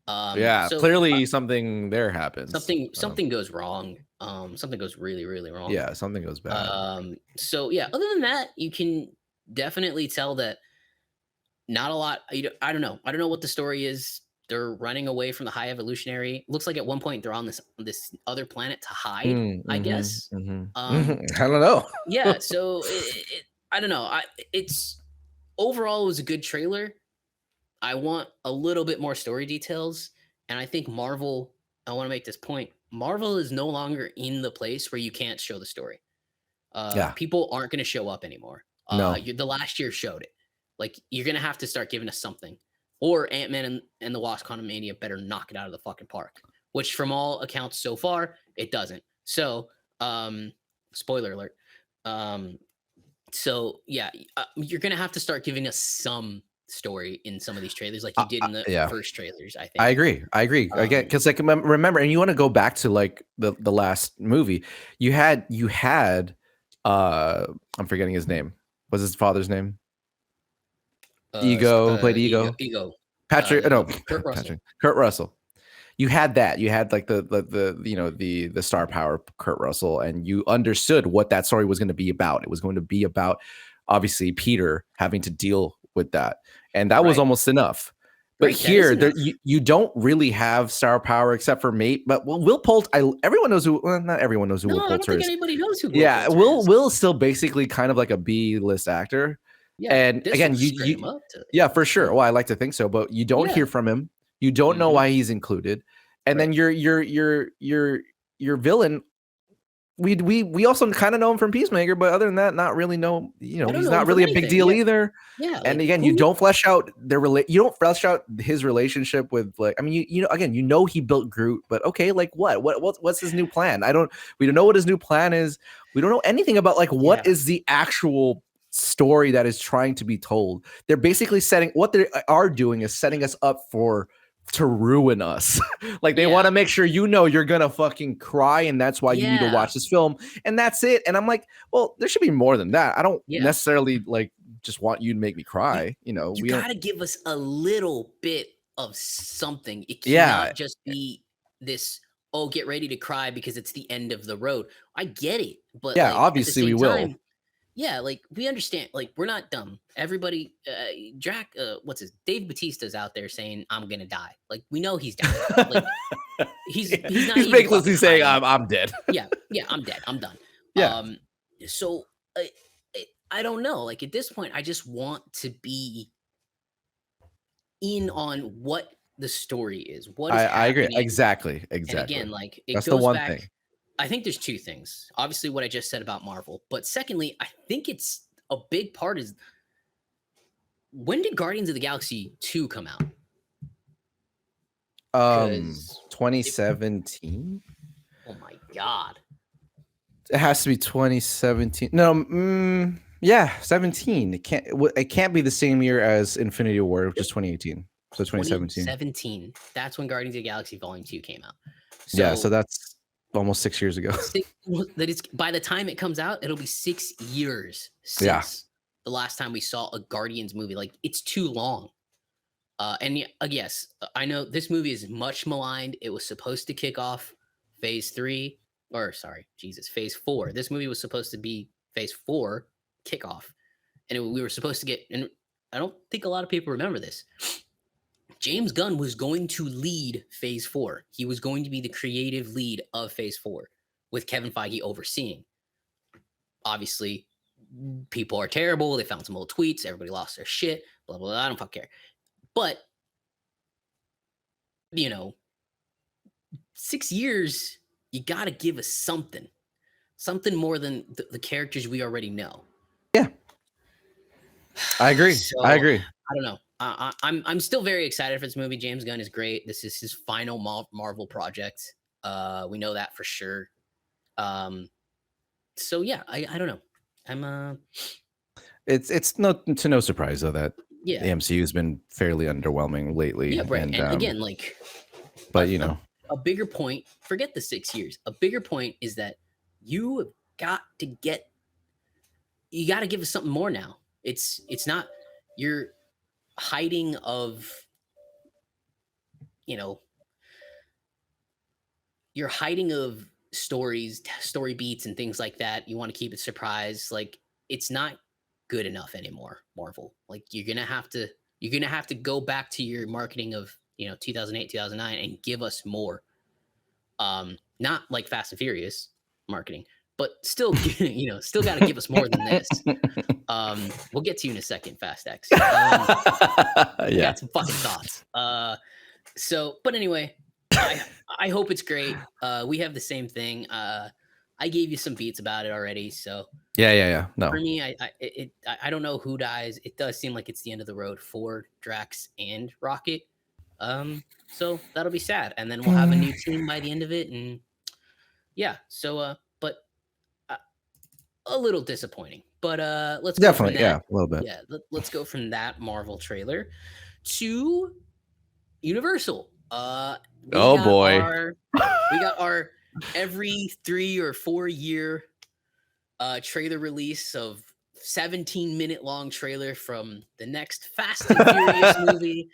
So, clearly something there happens. Something goes wrong. Something goes really wrong. Yeah, something goes bad. So yeah, other than that, you can definitely tell that not a lot. I don't know what the story is. They're running away from the High Evolutionary. Looks like at one point they're on this other planet to hide. I guess. I don't know. Yeah. So I don't know. It's overall it was a good trailer. I want a little bit more story details, and I think Marvel. I want to make this point. Marvel is no longer in the place where you can't show the story. People aren't going to show up anymore. No. The last year showed it. Like, you're going to have to start giving us something. Or Ant-Man and the Wasp Quantumania better knock it out of the fucking park. Which, from all accounts so far, it doesn't. So, spoiler alert. So, yeah, you're going to have to start giving us some story in some of these trailers like you did in the first trailers, I think. I agree. Again, because like remember, and you want to go back to like the last movie, you had I'm forgetting his name. What's his father's name? Ego, who played Ego. Patrick, no, Kurt Russell. Kurt Russell. You had that. You had like the star power Kurt Russell, and you understood what that story was going to be about. It was going to be about obviously Peter having to deal with that, and that was almost enough. But here, you don't really have star power except for Mate. But Will Poulter, everyone knows who. Well, not everyone knows who Will Poulter is. I don't think anybody knows who. Will Poulter is. Will's still basically kind of like a B-list actor. Yeah, and again, for sure. Well, I like to think so, but you don't hear from him. You don't know why he's included, and then your villain. We also kind of know him from Peacemaker, but other than that, not really know. He's not really a big deal either. Yeah, and again, you don't flesh out you don't flesh out his relationship with like. I mean, he built Groot, but okay, like what's his new plan? We don't know what his new plan is. We don't know anything about like what is the actual story that is trying to be told. They're basically setting us up to ruin us. Like they want to make sure you're gonna fucking cry, and that's why you need to watch this film, and that's it. And I'm like, well, there should be more than that. I don't necessarily like just want you to make me cry. You gotta give us a little bit of something. It cannot just be this, get ready to cry because it's the end of the road. I get it, but obviously we will. Yeah, like we understand, like we're not dumb. Everybody, Dave Bautista's out there saying I'm gonna die. Like we know he's dying. Like, he's not. He's basically saying I'm dead. yeah, I'm dead. I'm done. Yeah. So I don't know. Like at this point, I just want to be in on what the story is, what is I agree. happening. Exactly. And again, Exactly. like it That's the goes one back. thing. I think there's two things. Obviously, what I just said about Marvel, but secondly, I think it's a big part is when did Guardians of the Galaxy 2 come out? Because 2017. oh my god. It has to be 2017. No, yeah, 17. It can't be the same year as Infinity War, which is 2018. So 2017. 2017. That's when Guardians of the Galaxy Volume 2 came out. Yeah, so that's almost 6 years ago. That is by the time it comes out, it'll be 6 years since the last time we saw a Guardians movie. Like it's too long. And yes, I know this movie is much maligned. It was supposed to kick off phase 3, or sorry, Jesus, phase 4. This movie was supposed to be phase 4 kickoff. And we were supposed to get, and I don't think a lot of people remember this. James Gunn was going to lead phase 4. He was going to be the creative lead of phase 4 with Kevin Feige overseeing. Obviously, people are terrible. They found some old tweets. Everybody lost their shit. Blah, blah, blah. I don't fucking care. But, 6 years, you got to give us something more than the characters we already know. Yeah. I agree. So, I agree. I don't know. I'm still very excited for this movie. James Gunn is great. This is his final Marvel project. We know that for sure. So yeah, I don't know. I'm It's no surprise though that yeah. the MCU has been fairly underwhelming lately. Yeah, right. And again, like, but a bigger point. Forget the 6 years. A bigger point is that you have got to get. You got to give us something more now. It's not you're hiding of. You're hiding of stories, story beats, and things like that. You want to keep it surprise. Like it's not good enough anymore, Marvel. Like you're gonna have to go back to your marketing of 2008, 2009, and give us more. Not like Fast and Furious marketing, but still, still got to give us more than this. We'll get to you in a second, Fast X. yeah, got some fucking thoughts. But anyway. I hope it's great. We have the same thing. I gave you some beats about it already, so yeah. No, for me, I don't know who dies. It does seem like it's the end of the road for Drax and Rocket. So that'll be sad, and then we'll have a new team by the end of it, and yeah. So, but a little disappointing. But let's definitely go from that. A little bit. Yeah, let's go from that Marvel trailer to Universal. We got our every 3 or 4 year trailer release of 17-minute long trailer from the next Fast and Furious movie.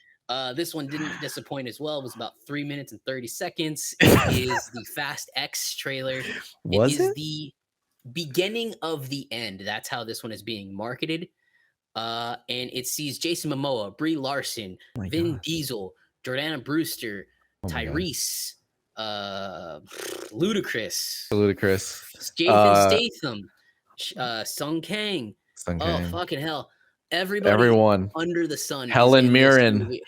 This one didn't disappoint as well. It was about 3 minutes and 30 seconds. It is the Fast X trailer. It is the beginning of the end. That's how this one is being marketed. And it sees Jason Momoa, Brie Larson, Vin Diesel, Jordana Brewster, Tyrese, Ludacris, Jason Statham, Sung Kang. Oh, fucking hell. Everyone under the sun. Helen Mirren.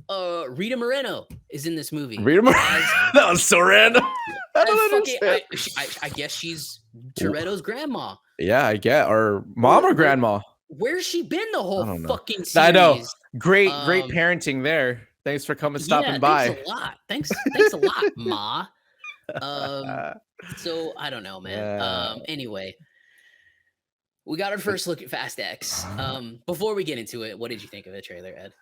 Rita Moreno is in this movie. That was so random. I guess she's Toretto's grandma. Yeah, I get. Or mom or grandma. Where's she been the whole fucking series? I know. Great parenting there. Thanks for stopping by. Thanks a lot, Ma. So I don't know, man. Anyway, we got our first look at Fast X. Before we get into it, what did you think of the trailer, Ed?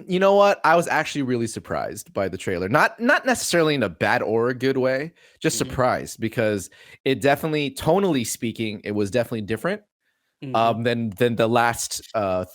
You know what? I was actually really surprised by the trailer. Not necessarily in a bad or a good way, just surprised because it definitely, tonally speaking, it was definitely different. Than the last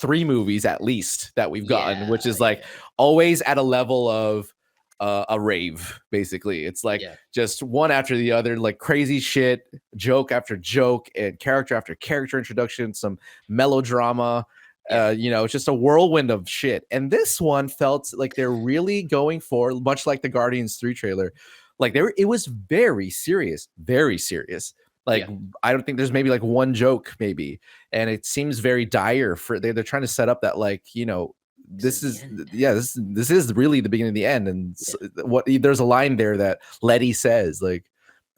3 movies at least that we've gotten, which is like always at a level of a rave. Basically, it's like just one after the other, like crazy shit, joke after joke, and character after character introduction, some melodrama. It's just a whirlwind of shit. And this one felt like they're really going for, much like the Guardians 3 trailer, Like it was very serious, very serious. Like I don't think there's maybe like one joke maybe, and it seems very dire for they're trying to set up that like, you know, this is this is really the beginning of the end. And what there's a line there that Letty says like,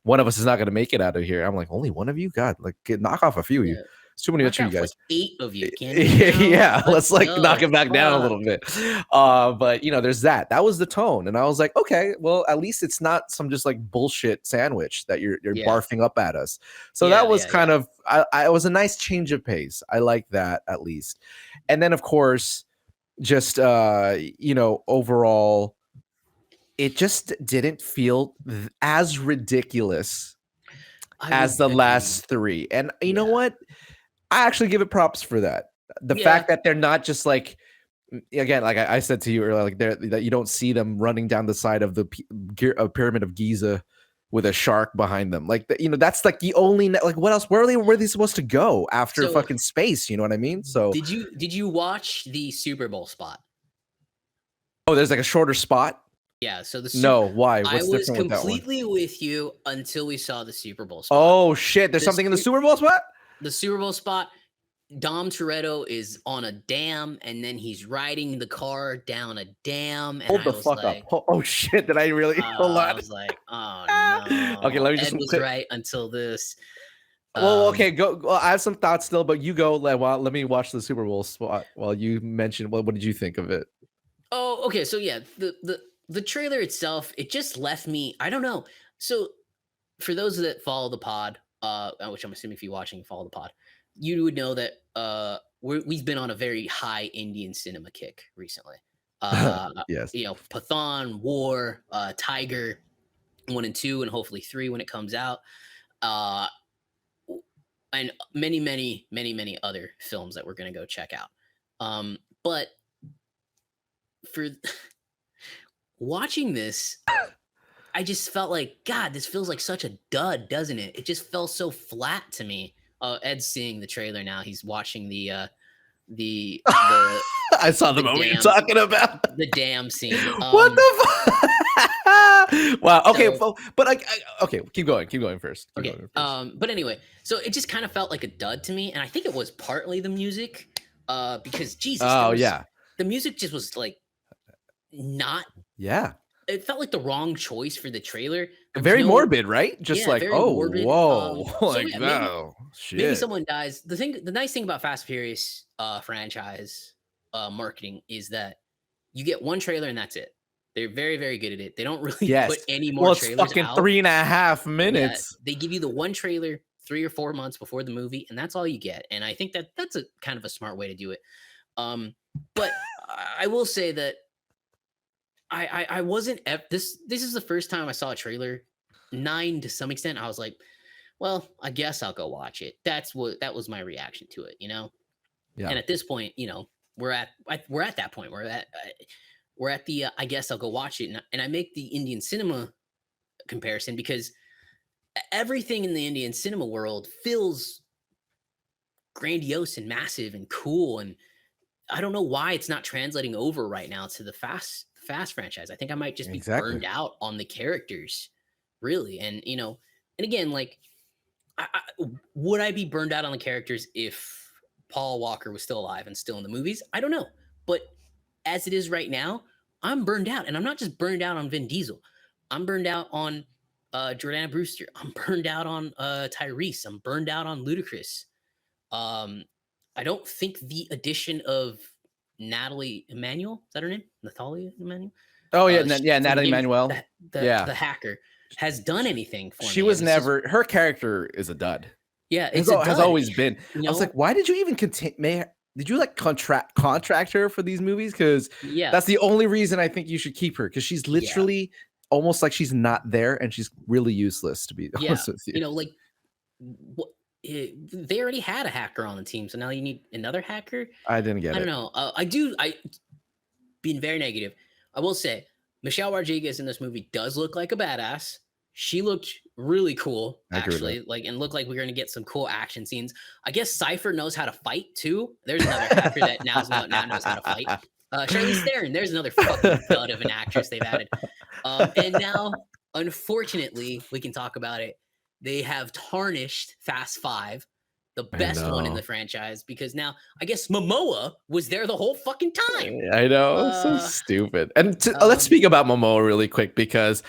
one of us is not going to make it out of here. I'm like, only one of you? God, like knock off a few of you. It's too many of you guys. Like 8 of you. Yeah, let's like knock it back down a little bit. But you know, there's that. That was the tone, and I was like, okay, well, at least it's not some just like bullshit sandwich that you're barfing up at us. So that was kind of, I was a nice change of pace. I like that at least. And then of course, just you know, overall, it just didn't feel as ridiculous as the last 3. And you know what? I actually give it props for that. The fact that they're not just like, again, like I said to you earlier, like that you don't see them running down the side of the pyramid of Giza with a shark behind them. Like, you know, that's like the only, like, what else? Where are they supposed to go after fucking space? You know what I mean? So did you watch the Super Bowl spot? Oh, there's like a shorter spot. Yeah, so why? What's I was different completely with you until we saw the Super Bowl spot. Oh shit! There's something in the Super Bowl spot. The Super Bowl spot. Dom Toretto is on a dam, and then he's riding the car down a dam. And Hold the fuck up! Oh shit! Did I really? Hold on. I was like, oh no. Okay, let me just. Ed was right until this. Well, okay, go. Well, I have some thoughts still, but you go. Let me watch the Super Bowl spot while you mention. What did you think of it? Oh, okay. So yeah, the trailer itself, it just left me. I don't know. So for those that follow the pod, which I'm assuming if you're watching, follow the pod, you would know that we've been on a very high Indian cinema kick recently. Yes. You know, Pathan, War, Tiger, 1 and 2, and hopefully 3 when it comes out. And many other films that we're gonna go check out. But for watching this, I just felt like, God, this feels like such a dud, doesn't it? It just felt so flat to me. Ed's seeing the trailer now. He's watching the I saw the moment you're talking about. The dam scene. What the fuck? Wow. Okay, but okay, keep going first. But anyway, so it just kind of felt like a dud to me, and I think it was partly the music, because Jesus. The music just was like not. Yeah. It felt like the wrong choice for the trailer. Very morbid, right? Just like, oh, morbid. Whoa, Like, shit. Maybe someone dies. The nice thing about Fast and Furious franchise marketing is that you get one trailer and that's it. They're very, very good at it. They don't really put any more trailers fucking out. 3.5 minutes. Yeah, they give you the one trailer 3 or 4 months before the movie, and that's all you get. And I think that's a kind of a smart way to do it. But I will say that I wasn't this is the first time I saw a trailer 9 to some extent. I was like, well, I guess I'll go watch it. That was my reaction to it, you know? Yeah. And at this point, you know, we're at that point. We're at the I guess I'll go watch it. And I make the Indian cinema comparison because everything in the Indian cinema world feels grandiose and massive and cool, and I don't know why it's not translating over right now to the Fast franchise. I think I might just be burned out on the characters, really. And you know, and again, like, would I be burned out on the characters if Paul Walker was still alive and still in the movies? I don't know, but as it is right now, I'm burned out, and I'm not just burned out on Vin Diesel. I'm burned out on Jordana Brewster. I'm burned out on Tyrese. I'm burned out on Ludacris. I don't think the addition of Natalie Emanuel, is that her name? Natalia Emanuel? Oh, yeah. Natalie Emanuel. The hacker has done anything for me. She was never, her character is a dud. Yeah, has always been. You know? I was like, why did you even continue? Did you like contract her for these movies? Because that's the only reason I think you should keep her. Because she's literally almost like she's not there, and she's really useless, to be honest with you. You know, like, they already had a hacker on the team, so now you need another hacker. I didn't get it. I don't know. I being very negative, I will say Michelle Rodriguez in this movie does look like a badass. She looked really cool, actually, like, and looked like we're going to get some cool action scenes. I guess Cypher knows how to fight too. There's another hacker that now knows how to fight. Charlize Theron, there's another fucking dud of an actress they've added. And now unfortunately, we can talk about it. They have tarnished Fast Five, the I best one in the know. franchise, because now I guess Momoa was there the whole fucking time. I know. So Uh, stupid. And let's um, speak about Momoa really quick because,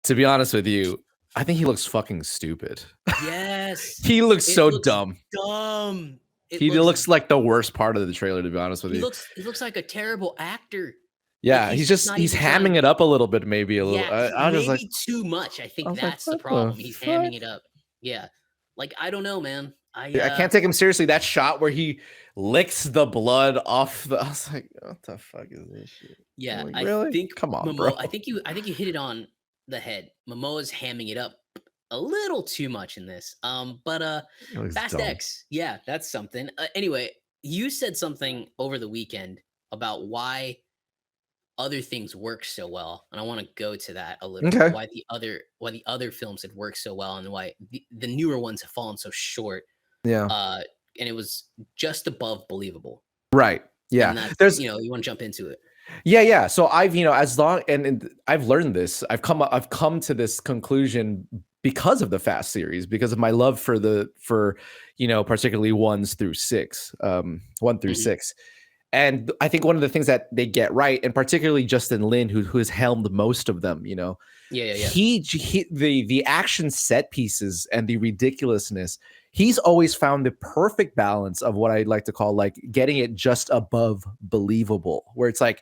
to be honest with you, I think he looks fucking stupid. yes, He looks it so looks dumb. dumb. It He looks looks like the worst part of the trailer, to be honest with you. he looks like a terrible actor. Like Yeah, he's just not he's even trying. hamming it up a little bit, maybe a little. Yeah, I was just like, maybe too much. I I think was like, that's the what the problem. He's fuck? hamming it up. Yeah. Like I don't know, man. I can't take him seriously. That shot where he licks the blood off the. I was like, what the fuck is this shit? yeah, I'm like, I really? think Come on, bro. I think you hit it on the head. Momoa's hamming it up a little too much in this. But It looks Fast dumb. X, yeah, that's something. Anyway, you said something over the weekend about why other things work so well, and I want to go to that a little bit. Okay. Why the other films had worked so well, and why the newer ones have fallen so short. Yeah. And it was just above believable. Right. Yeah. And that's There's you want to jump into it. yeah. So I've as long and I've learned this. I've come to this conclusion because of the Fast series, because of my love for particularly 1 through 6, 1 through 6. And I think one of the things that they get right, and particularly Justin Lin, who has helmed most of them, Yeah. he the action set pieces and the ridiculousness, he's always found the perfect balance of what I'd like to call like getting it just above believable, where it's like,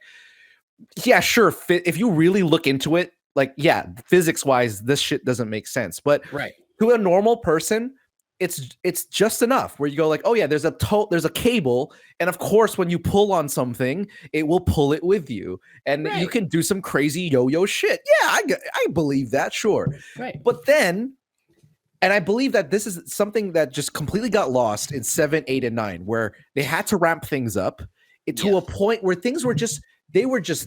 yeah, sure, if you really look into it, like, yeah, physics wise, this shit doesn't make sense, but Right. to a normal person, it's just enough where you go like, oh yeah, there's a cable, and of course when you pull on something, it will pull it with you, and you Right. can do some crazy yo-yo shit. Yeah, I believe that, sure. Right. But then, and I believe that this is something that just completely got lost in 7, 8, and 9, where they had to ramp things up to a point where things were just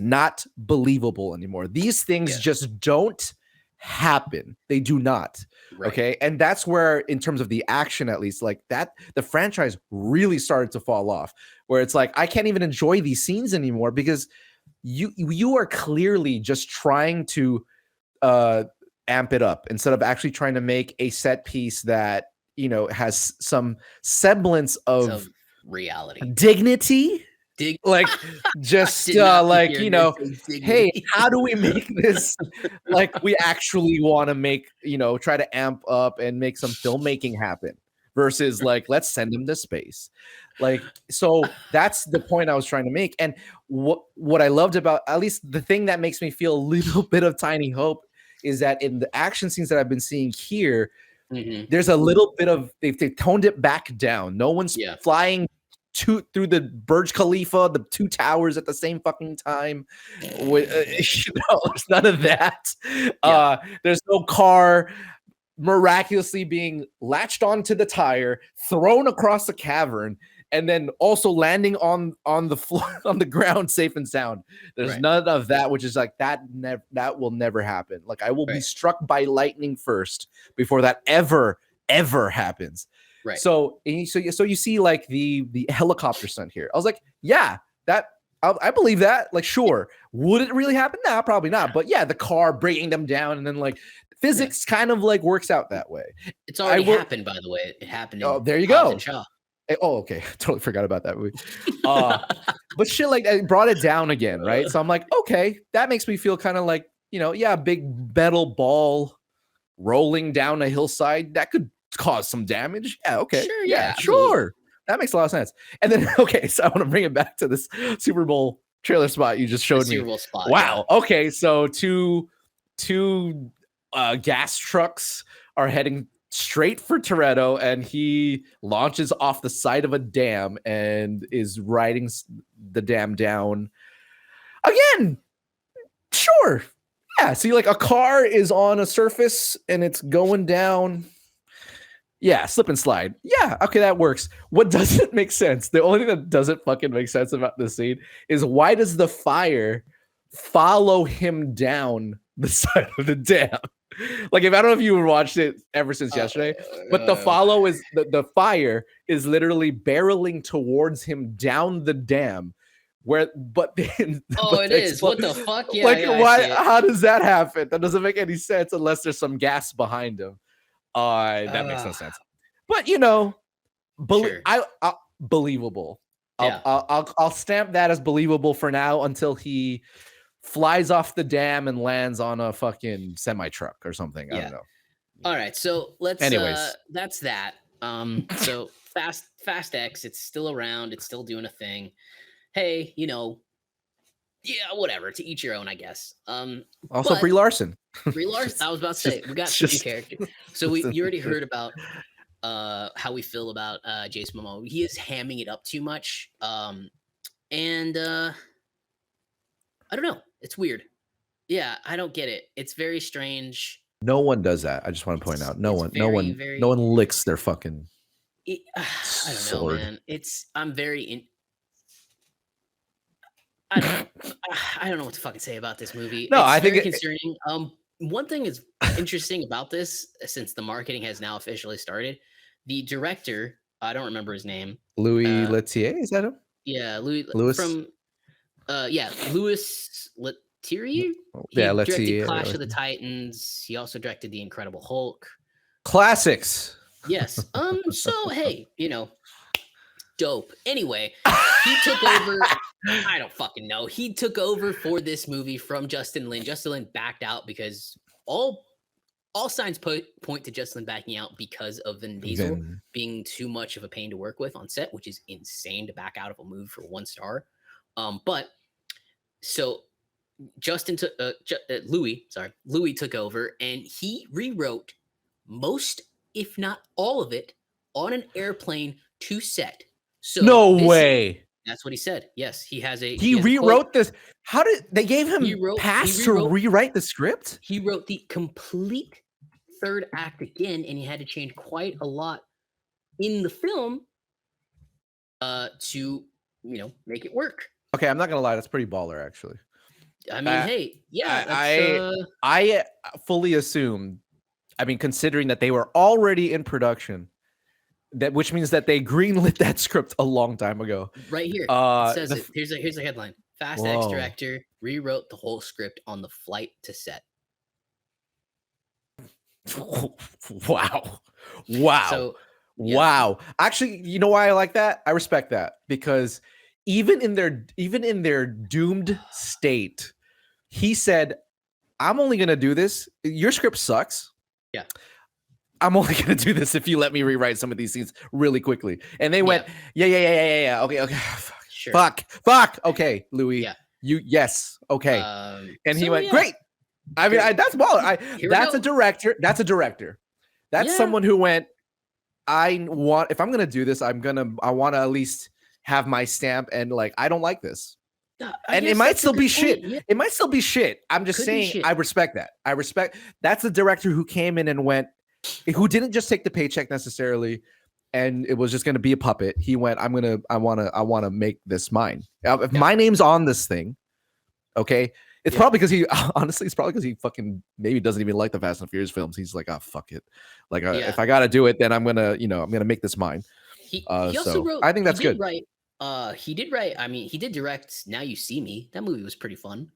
not believable anymore. These things just don't happen. They do not. Right. Okay. And that's where, in terms of the action, at least, like that, the franchise really started to fall off, where it's like, I can't even enjoy these scenes anymore because you are clearly just trying to amp it up instead of actually trying to make a set piece that, has some semblance of reality, dignity. Like, just like, hey, how do we make this like we actually want to make, try to amp up and make some filmmaking happen, versus like, let's send them to space. Like, so that's the point I was trying to make. And what I loved about, at least the thing that makes me feel a little bit of tiny hope, is that in the action scenes that I've been seeing here, there's a little bit of, they've toned it back down. No one's flying through the Burj Khalifa, the 2 towers at the same fucking time. There's none of that. There's no car miraculously being latched onto the tire, thrown across the cavern, and then also landing on the floor, on the ground, safe and sound. There's none of that, which is like, that will never happen. Like, I will be struck by lightning first before that ever happens. Right. So you see like the helicopter stunt here. I was like, yeah, that I believe that. Like, sure. Would it really happen? Nah, probably not. But yeah, the car bringing them down, and then like physics kind of like works out that way. It's already happened, by the way. It happened. Oh, there you go. Oh, okay. Totally forgot about that movie. But shit, like, I brought it down again, right? So I'm like, okay, that makes me feel kind of like, big metal ball rolling down a hillside that could cause some damage. Yeah, okay. Sure, sure. That makes a lot of sense. And then, okay, so I want to bring it back to this Super Bowl trailer spot you just showed me. Super Bowl spot. Wow. Yeah. Okay, so two gas trucks are heading straight for Toretto, and he launches off the side of a dam and is riding the dam down. Again, sure. Yeah, see, like, a car is on a surface and it's going down. Yeah, slip and slide. Yeah, okay, that works. What doesn't make sense, the only thing that doesn't fucking make sense about this scene, is why does the fire follow him down the side of the dam? Like, if I don't know if you watched it ever since yesterday, but the follow is the fire is literally barreling towards him down the dam, but Oh, it is. What the fuck? Yeah, like yeah, I why? see it. How does that happen? That doesn't make any sense unless there's some gas behind him. That makes no sense. But Sure. believable. Yeah. I'll stamp that as believable for now until he flies off the dam and lands on a fucking semi truck or something. I Yeah. don't know. All right, so let's Anyways. that's that. So Fast X, it's still around, it's still doing a thing. Hey, yeah, whatever, to each your own, I guess. Also, but Brie Larson. Brie Larson, I was about to say, we got some new characters. So you already heard about how we feel about Jason Momoa. He is hamming it up too much. And I don't know. It's weird. Yeah, I don't get it. It's very strange. No one does that. I just want to point out. No one licks their fucking I don't sword. know, man. I'm very I don't know what to fucking say about this movie. No, it's I think very concerning. One thing is interesting about this, since the marketing has now officially started. The director, I don't remember his name. Louis Leterrier, is that him? Yeah, Louis Leterrier. Leterrier. He Yeah, directed Clash of the Titans. He also directed The Incredible Hulk. Classics. Yes. So hey, dope. Anyway, he took over. I don't fucking know. He took over for this movie from Justin Lin. Justin Lin backed out because all signs point to Justin Lin backing out because of Vin Diesel being too much of a pain to work with on set, which is insane to back out of a movie for 1 star. But so Louis took over, and he rewrote most, if not all of it, on an airplane to set. So no way. That's what he said. Yes, he has a. He rewrote this. How did they gave him pass to rewrite the script? He wrote the complete 3rd act again, and he had to change quite a lot in the film to make it work. Okay, I'm not gonna lie. That's pretty baller, actually. I mean, hey, yeah. I fully assumed. I mean, considering that they were already in production. Which means that they greenlit that script a long time ago. Right here, it says it. Here's a headline: Fast X director rewrote the whole script on the flight to set. Wow. So, yeah. Wow. Actually, you know why I like that? I respect that, because even in their doomed state, he said, "I'm only gonna do this. Your script sucks. Yeah. I'm only going to do this if you let me rewrite some of these scenes really quickly." And they went, yeah. Okay. Sure. Fuck. Okay, Louis. Yeah. Yes. Okay. And he went, great. I mean, that's baller. That's a director. That's someone who went, if I'm going to do this, I want to at least have my stamp, and I don't like this. And it might still be shit. Yeah. It might still be shit. I'm just saying, I respect that. That's a director who came in and went, who didn't just take the paycheck necessarily, and it was just going to be a puppet. He went, I want to make this mine. If my name's on this thing, okay, it's probably because he fucking maybe doesn't even like the Fast and Furious films. He's like, oh, fuck it. If I got to do it, then I'm going to make this mine. He also wrote, I think that's good. He did write. I mean, he did direct Now You See Me. That movie was pretty fun.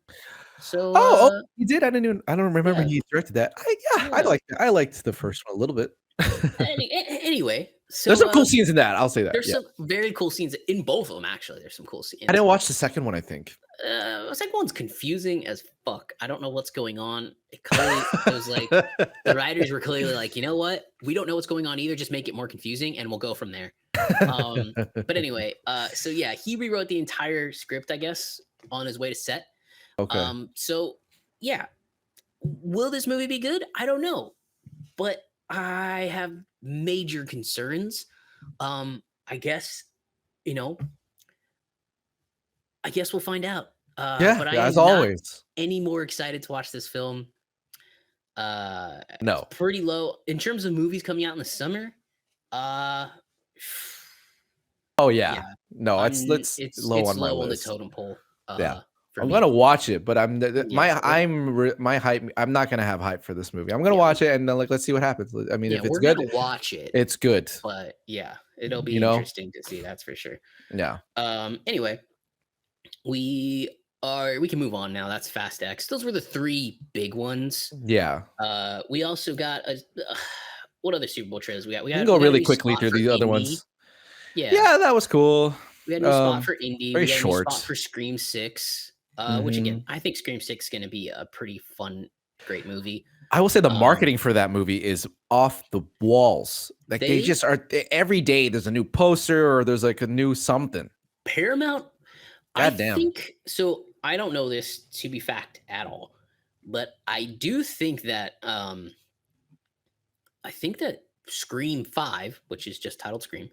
So he did. I don't remember he directed that. I liked the first one a little bit. Anyway, so there's some cool scenes in that. I'll say that. There's some very cool scenes in both of them. Actually, there's some cool scenes. I didn't watch the second one, I think. The second one's confusing as fuck. I don't know what's going on. It was like the writers were clearly like, you know what? We don't know what's going on either. Just make it more confusing, and we'll go from there. But anyway, so yeah, he rewrote the entire script, I guess, on his way to set. Okay. So yeah, will this movie be good? I don't know, but I have major concerns. I guess, I guess we'll find out. But I am as always, not any more excited to watch this film. No, pretty low in terms of movies coming out in the summer. Oh yeah. No, it's low on my list. The totem pole. I'm gonna watch it, but my hype. I'm not gonna have hype for this movie. I'm gonna watch it and let's see what happens. I mean, if it's good, gonna watch it. It's good. But yeah, it'll be interesting to see. That's for sure. Yeah. Anyway, we can move on now. That's Fast X. Those were the 3 big ones. Yeah. We also got a what other Super Bowl trailers we got? We You can got go we got a really new quickly spot through for the other Indy. ones. Yeah. Yeah, that was cool. We got a new spot for Indy. Very We got a new short. spot for Scream 6. Which again, Mhm. I think Scream 6 is gonna be a pretty fun, great movie. I will say the Um, marketing for that movie is off the walls. Like they they just are every day there's a new poster or there's like a new something. Paramount, I God damn. think so. I don't know this to be fact at all, but I do think that Scream 5, which is just titled Scream,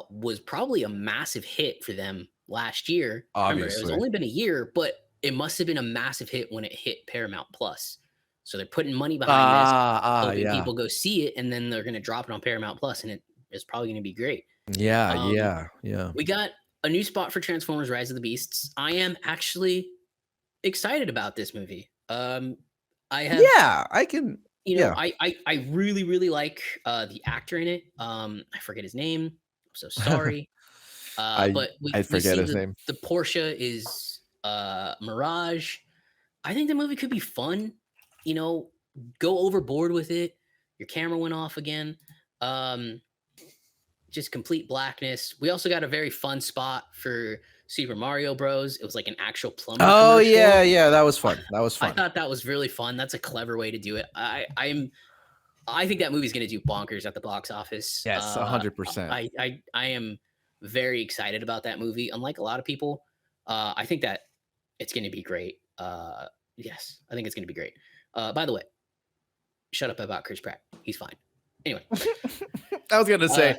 was probably a massive hit for them last year. Remember, it was Obviously. only been a year, but it must have been a massive hit when it hit Paramount Plus. So they're putting money behind this, hoping Yeah. people go see it, and then they're going to drop it on Paramount Plus, and it is probably going to be great. Yeah, Um, yeah. we got a new spot for Transformers: Rise of the Beasts. I am actually excited about this movie. I have, Yeah, I can yeah. I really really like the actor in it. I forget his name. I'm so sorry. I But we I we forget see his name. the Porsche is Mirage. I think the movie could be fun. You know, go overboard with it. Your camera went off again. Um, just complete blackness. We also got a very fun spot for Super Mario Bros. It was like an actual plumber Oh commercial. yeah, that was fun. That was I fun. thought that was really fun. That's a clever way to do it. I think that movie's going to do bonkers at the box office. Yes, 100%. I am very excited about that movie. Unlike a lot of people, I think that it's going to be great. Yes, I think it's going to be great. By the way, shut up about Chris Pratt. He's fine. Anyway, I was gonna uh, say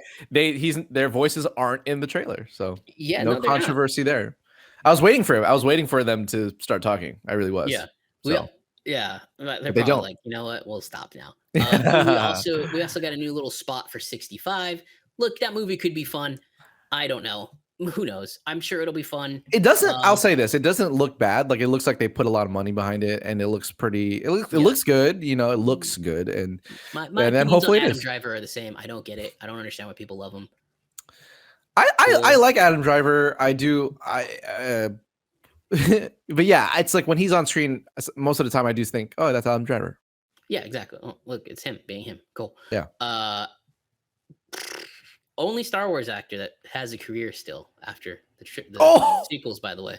their voices aren't in the trailer, so yeah, no no, they're not. controversy there. I was waiting for him. I was waiting for them to start talking. I really Yeah, was. we So, yeah, they're but they probably don't. like, you know what? We'll stop now. And we also got a new little spot for 65. Look, that movie could be fun. I don't know. Who knows? I'm sure it'll be fun. It doesn't. I'll Um, say this: it doesn't look bad. Like it looks like they put a lot of money behind it, and it looks pretty. It yeah. looks good. You know, it looks good, and My and then opinions on hopefully it Adam is. Driver are the same. I don't get it. I don't understand why people love him. I Cool. like Adam Driver. I do. But yeah, it's like when he's on screen, most of the time I do think, oh, that's Adam Driver. Yeah, exactly. Oh, look, it's him being him. Cool. Yeah. Only Star Wars actor that has a career still after the Oh, sequels, by the way.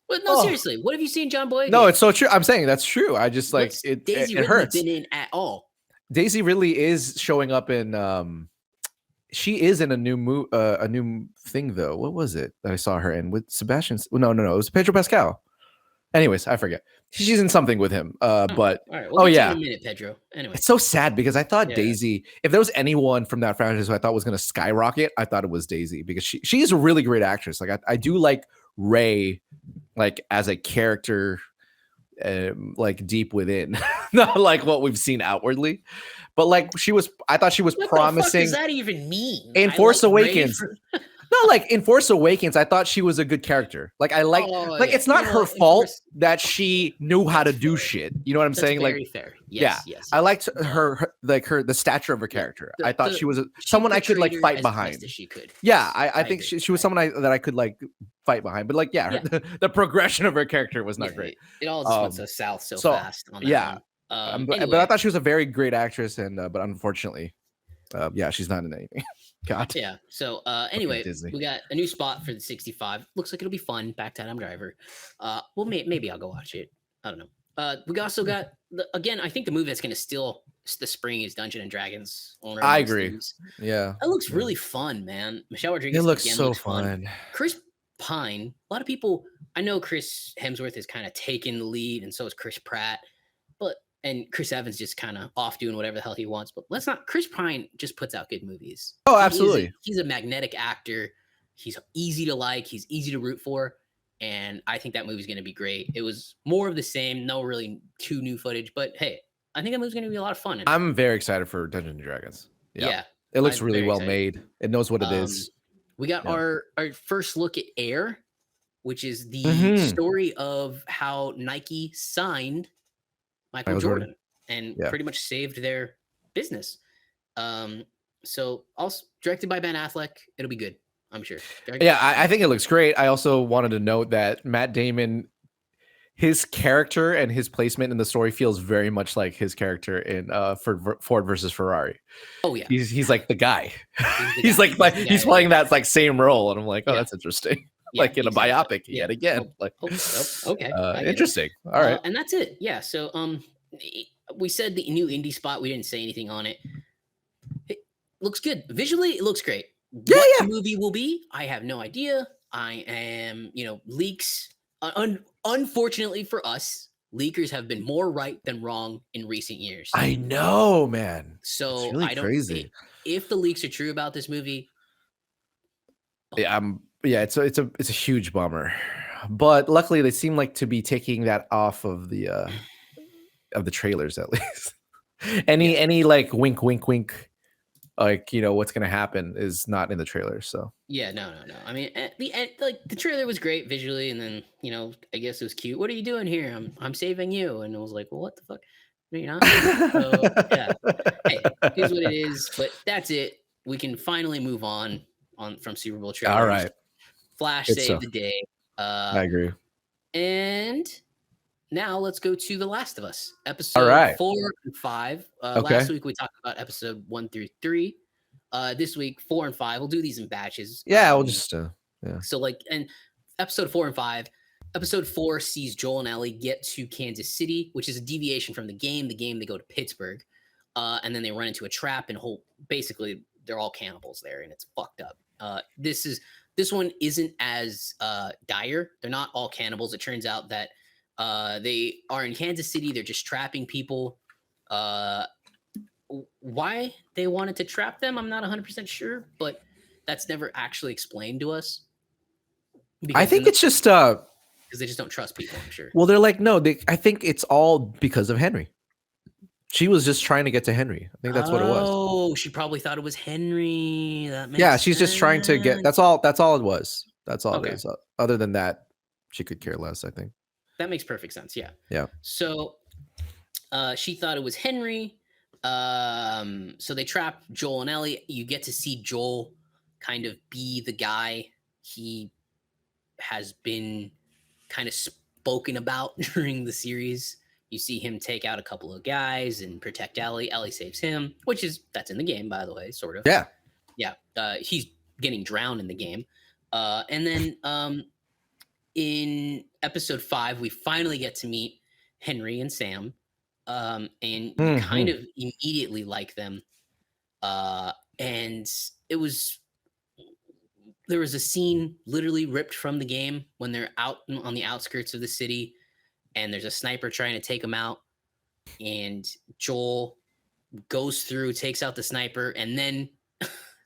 But no, oh. seriously, what have you seen John Boyega No, in? it's so true. I'm saying that's true. I just like What's it. Daisy It Ridley hurts. been in at all? Daisy really is showing up in. She is in a new thing though. What was it that I saw her in with Sebastian? No, it was Pedro Pascal. Anyways, I forget. She's in something with him. Oh, But all right, we'll oh get to you yeah, in a minute, Pedro. Anyway, it's so sad because I thought yeah, Daisy. If there was anyone from that franchise who I thought was going to skyrocket, I thought it was Daisy because she is a really great actress. Like I do like Ray, like as a character, like deep within, not like what we've seen outwardly, but like I thought she was what the fuck promising does that even mean? in I Force like Rey Awakens. for- No, like in Force Awakens, I thought she was a good character. Like I like, Oh, like yeah. it's not You know her what? In fault Force- that she knew how to That's do fair. shit. You know what I'm That's saying? Like, very fair. yeah, Yes. I liked Um, her the stature of her yeah, character. the- I thought the- she was she someone I could like portrayed her fight as behind. best as she could. Yeah, Yes, I think agree. she was someone that I could like fight behind. But like, yeah, Yeah. the progression of her character was not Yeah, great. it all just went so south so So fast on that yeah, one. but I Anyway, thought she was a very great actress, and but unfortunately, yeah, she's not in anything. God, yeah. So fucking anyway, Disney. we got a new spot for the 65. Looks like it'll be fun. Back to Adam Driver. Well, maybe I'll go watch it. I don't know. We also got again. I think the movie that's going to steal the spring is Dungeon and Dragons. Owner I Amongst agree. Thieves. Yeah, That looks yeah. really fun, man. Michelle It Rodriguez looks again so looks fun. fun. Chris Pine. A lot of people. I know Chris Hemsworth is kind of taking the lead, and so is Chris Pratt. And Chris Evans just kind of off doing whatever the hell he wants. But let's not. Chris Pine just puts out good movies. Oh, absolutely. He's a magnetic actor. He's easy to like. He's easy to root for. And I think that movie's going to be great. It was more of the same. No really too new footage. But hey, I think that movie's going to be a lot of fun. I'm very excited for Dungeons and Dragons. Yeah. It looks I'm really very well excited. made. It knows what it is. We got Yeah. our first look at Air, which is the Mhm. story of how Nike signed Michael Michael Jordan. Jordan and Yeah. pretty much saved their business. So also directed by Ben Affleck. It'll be good. I'm sure. Yeah, I think it looks great. I also wanted to note that Matt Damon, his character and his placement in the story feels very much like his character in Ford versus Ferrari. Oh yeah, He's like the guy. he's the He's guy. like He's the guy he's that playing they that like same role, and I'm like, oh, yeah. that's interesting. Yeah, Like in a exactly. biopic Yeah. yet again. Oh, Like, okay. I get it. interesting. All right. And that's it. Yeah. So we said the new indie spot. We didn't say anything on it. It looks good visually. It looks great. Yeah, What the yeah. movie will be, I have no idea. I am, leaks. Unfortunately for us, leakers have been more right than wrong in recent years. I know, man. It's So really I don't. crazy. If the leaks are true about this movie, Yeah, it's a huge bummer. But luckily they seem like to be taking that off of the trailers at least. Any like wink wink wink, like what's gonna happen is not in the trailer. So yeah, no. I mean, at the end, like the trailer was great visually, and then I guess it was cute. What are you doing here? I'm saving you, and I was like, well, what the fuck? No, you're not. So yeah, hey, here's what it is. But that's it. We can finally move on from Super Bowl trailers. All right. Flash Good saved stuff. the day. I agree. And now let's go to The Last of Us, All episode right. 4 and 5. Okay. Last week we talked about episode 1 through 3. This week 4 and 5. We'll do these in batches. Yeah, we'll just yeah. So and episode 4 and 5. Episode 4 sees Joel and Ellie get to Kansas City, which is a deviation from the game. The game they go to Pittsburgh, and then they run into a trap and basically they're all cannibals there, and it's fucked up. This one isn't as dire. They're not all cannibals. It turns out that they are in Kansas City. They're just trapping people. Why they wanted to trap them, I'm not 100% sure, but that's never actually explained to us. I think it's just because they just don't trust people, I'm sure. Well, they're like, no, I think it's all because of Henry. She was just trying to get to Henry. I think that's what it was. Oh, she probably thought it was Henry. That makes Yeah, she's just trying to get. That's all it was. That's all Okay. it is. Other than that, she could care less, I think. That makes perfect sense. Yeah. Yeah. So she thought it was Henry. So they trap Joel and Ellie. You get to see Joel kind of be the guy he has been kind of spoken about during the series. You see him take out a couple of guys and protect Ellie. Ellie saves him, that's in the game, by the way, sort of. Yeah. Yeah. He's getting drowned in the game. And then in episode 5, we finally get to meet Henry and Sam. And you kind of immediately like them. And there was a scene literally ripped from the game when they're out on the outskirts of the city and there's a sniper trying to take them out. And Joel goes through, takes out the sniper, and then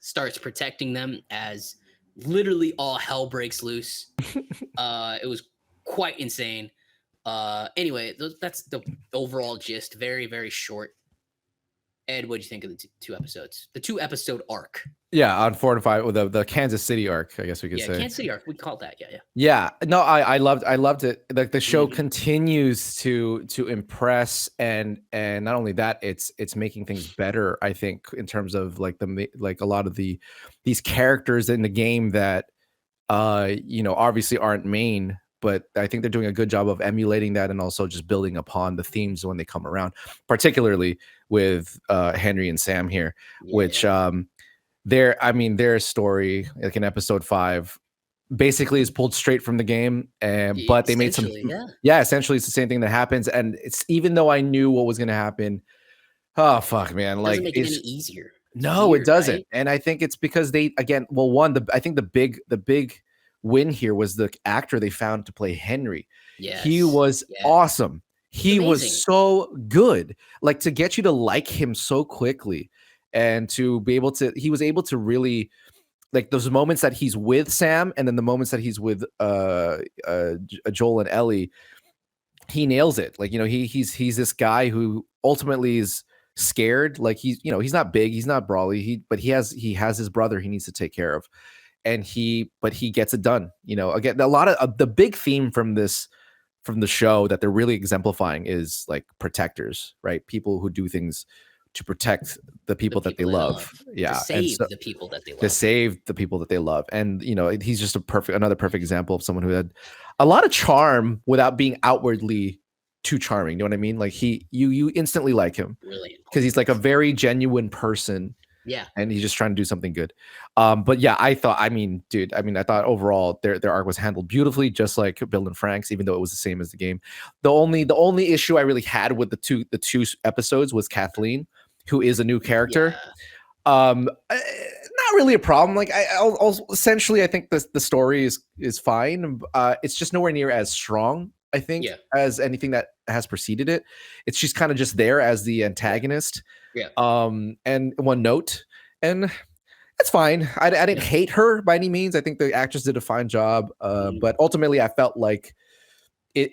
starts protecting them as literally all hell breaks loose. It was quite insane. Anyway, that's the overall gist. Very, very short. Ed, what do you think of the two episodes? The 2-episode arc. Yeah, on 4 and 5, with the Kansas City arc, I guess we could say. Yeah, Kansas City arc. We call it that. Yeah. Yeah. No, I loved it. Like the show continues to impress, and not only that, it's making things better. I think in terms of like a lot of these characters in the game that obviously aren't main. But I think they're doing a good job of emulating that and also just building upon the themes when they come around, particularly with Henry and Sam here, which their story, like in episode 5, basically is pulled straight from the game. But they made some, essentially it's the same thing that happens. And it's, even though I knew what was going to happen, oh, fuck, man. It doesn't make it any easier. No, it doesn't. Right? And I think it's because I think the big win here was the actor they found to play Henry. Yes. He was awesome. He was so good. Like, to get you to like him so quickly, and to be able to, he was able to really, like, those moments that he's with Sam and then the moments that he's with Joel and Ellie, he nails it. Like, he's this guy who ultimately is scared. Like, he's not big, he's not brawly, but he has his brother he needs to take care of. And he gets it done. Again, a lot of the big theme from the show that they're really exemplifying is like protectors, right? People who do things to protect the people that they love. to Yeah, and save so the people that they to love. save the people that they love. And he's just another perfect example of someone who had a lot of charm without being outwardly too charming. You know what I mean? Like you instantly like him Brilliant. because he's like a very genuine person Yeah. and he's just trying to do something good. But yeah, I thought overall their arc was handled beautifully, just like Bill and Frank's, even though it was the same as the game. The only issue I really had with the two episodes was Kathleen, who is a new character. Yeah. Not really a problem. Like I'll essentially, I think the story is fine. It's just nowhere near as strong, I think, as anything that has preceded it. She's kind of just there as the antagonist. Yeah. And one note, and that's fine. I didn't hate her by any means. I think the actress did a fine job. But ultimately, I felt like I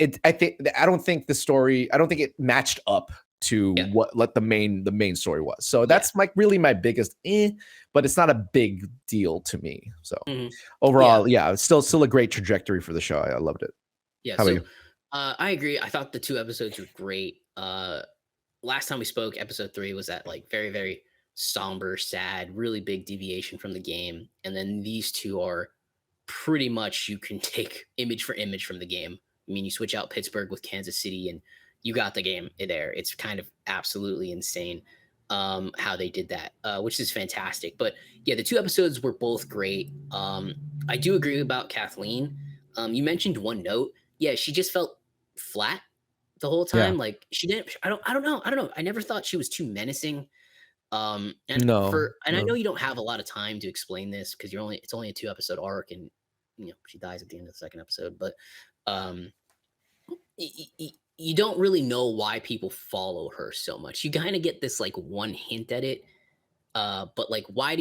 don't think it matched up to what the main story was. So that's like really my biggest but it's not a big deal to me. So overall, it's still a great trajectory for the show. I loved it. Yeah. How about you? I agree. I thought the 2 episodes were great. Last time we spoke, episode 3 was that like very, very somber, sad, really big deviation from the game. And then these 2 are pretty much, you can take image for image from the game. I mean, you switch out Pittsburgh with Kansas City and you got the game there. It's kind of absolutely insane how they did that, which is fantastic. But yeah, the 2 episodes were both great. I do agree about Kathleen. You mentioned one note. Yeah, she just felt flat the whole time. Yeah. Like she didn't, I don't know. I never thought she was too menacing. And I know you don't have a lot of time to explain this because it's only a 2 episode arc and she dies at the end of the 2nd episode, but you don't really know why people follow her so much. You kind of get this like one hint at it. But like, why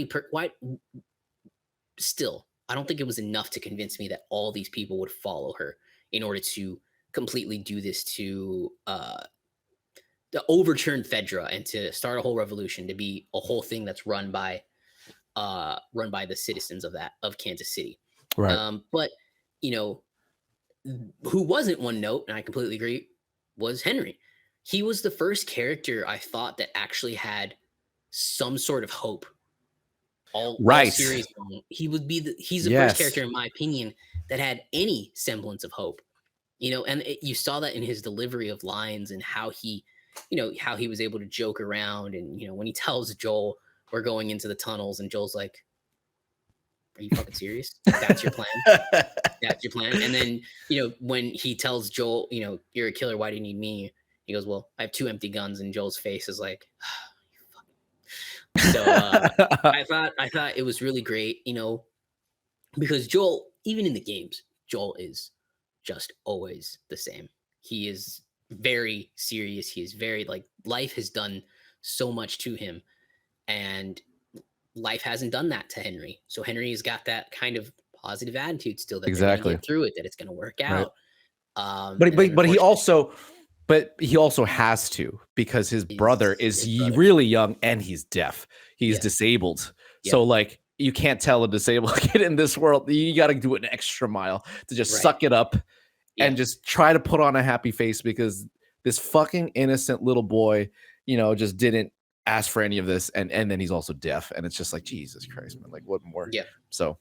still, I don't think it was enough to convince me that all these people would follow her in order to completely do this to overturn Fedra and to start a whole revolution, to be a whole thing that's run by the citizens of Kansas City. Right. But who wasn't one note, and I completely agree, was Henry. He was the first character I thought that actually had some sort of hope. All series long. He's the first character, in my opinion, that had any semblance of hope. And you saw that in his delivery of lines and how he was able to joke around. And when he tells Joel we're going into the tunnels, and Joel's like, "Are you fucking serious? That's your plan? That's your plan?" And then when he tells Joel, "You're a killer. Why do you need me?" He goes, "Well, I have 2 empty guns." And Joel's face is like, so I thought it was really great, because Joel, even in the games, Joel is just always the same. He is very serious. He is very like, life has done so much to him, and life hasn't done that to Henry. So Henry has got that kind of positive attitude still, that they're going to get through it, that it's going to work out. But he also has to, because his brother is really young and he's deaf. He's disabled. So like, you can't tell a disabled kid in this world. You got to do an extra mile to just suck it up and just try to put on a happy face, because this fucking innocent little boy, just didn't ask for any of this. And then he's also deaf. And it's just like, Jesus Christ, man, like what more? Yeah. So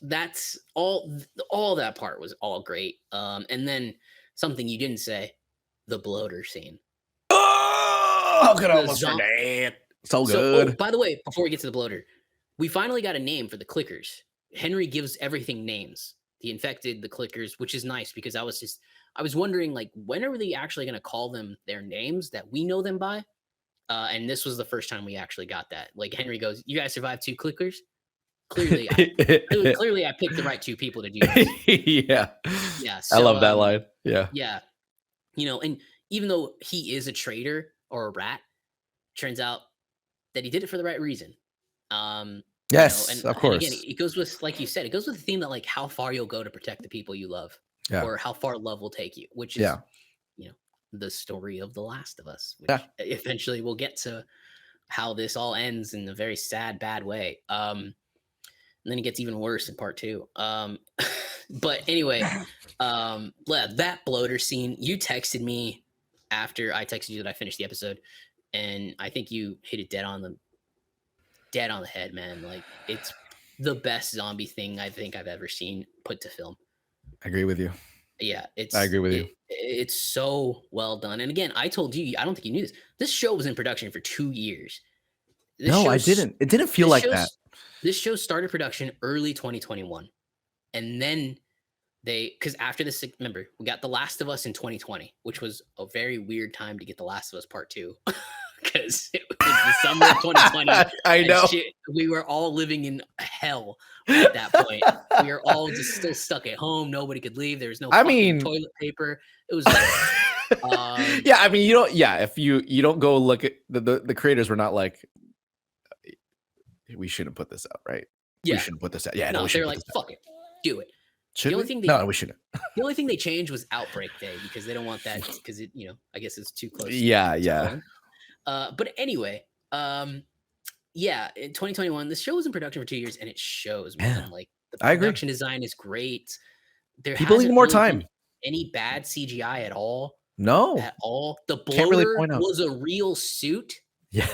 that's all that part was all great. And then something you didn't say, the bloater scene. Oh, how could I almost forget? So good. By the way, before we get to the bloater, we finally got a name for the clickers. Henry gives everything names. The infected, the clickers, which is nice, because I was wondering, like, when are they actually going to call them their names that we know them by? And this was the first time we actually got that. Like, Henry goes, "You guys survived 2 clickers? Clearly, clearly, I picked the right 2 people to do this." Yeah. So, I love that line. Yeah. And even though he is a traitor or a rat, turns out that he did it for the right reason. Yes, of course. And again, it goes with, like you said, it goes with the theme that, like, how far you'll go to protect the people you love, or how far love will take you, which is, the story of The Last of Us, which eventually we'll get to how this all ends in a very sad, bad way. And then it gets even worse in part 2. But anyway, that bloater scene, you texted me after I texted you that I finished the episode. and I think you hit it dead on the head, man. Like, it's the best zombie thing I think I've ever seen put to film. I agree with you. Yeah, I agree with you. it's so well done. And again, I told you, I don't think you knew this. This show was in production for 2 years. No, I didn't. It didn't feel like that. This show started production early 2021, and then because after this, remember, we got The Last of Us in 2020, which was a very weird time to get The Last of Us Part 2. Because it was the summer of 2020. I know. We were all living in hell at that point. We were all just still stuck at home. Nobody could leave. There was no toilet paper. It was yeah, I mean, you don't, if you don't go look at the creators were not like, we shouldn't put this out, right? Yeah. We shouldn't put this out. Yeah, no, they're like, fuck it, do it. Should we shouldn't. The only thing they changed was Outbreak Day, because they don't want that, because it, I guess it's too close. Yeah. But anyway, in 2021, this show was in production for 2 years, and it shows, man. Like, the production design is great. People need more time. Any bad CGI at all? No, at all. The bloater was a real suit. Yeah.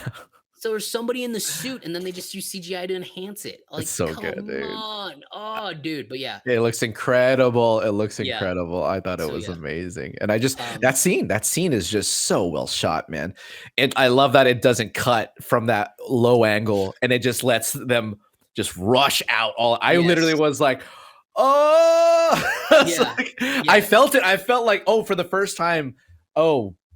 So there's somebody in the suit, and then they just use CGI to enhance it. Like, it's so good, dude. Come on. Oh, dude. But yeah. It looks incredible. I thought it was amazing. And I just, that scene is just so well shot, man. And I love that it doesn't cut from that low angle, and it just lets them just rush out all. I literally was like, oh, I felt it. I felt like, for the first time,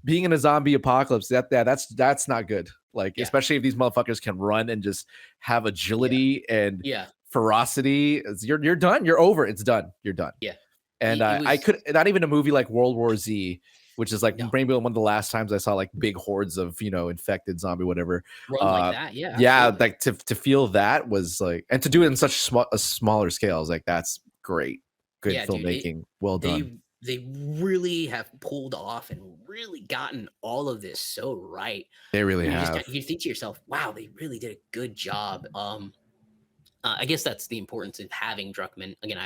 being in a zombie apocalypse, that's not good. Like, especially if these motherfuckers can run and just have agility and ferocity. You're done. You're over. It's done. You're done. Yeah. And I could not even a movie like World War Z, which is like maybe one of the last times I saw like big hordes of infected zombie whatever. Run like that. Yeah. Yeah. Like to feel that was like, and to do it in such a smaller scale, I was like, that's great. Good filmmaking. Dude, well done. They really have pulled off and really gotten all of this so right. They really have. You think to yourself, wow, they really did a good job. I guess that's the importance of having Druckmann. Again,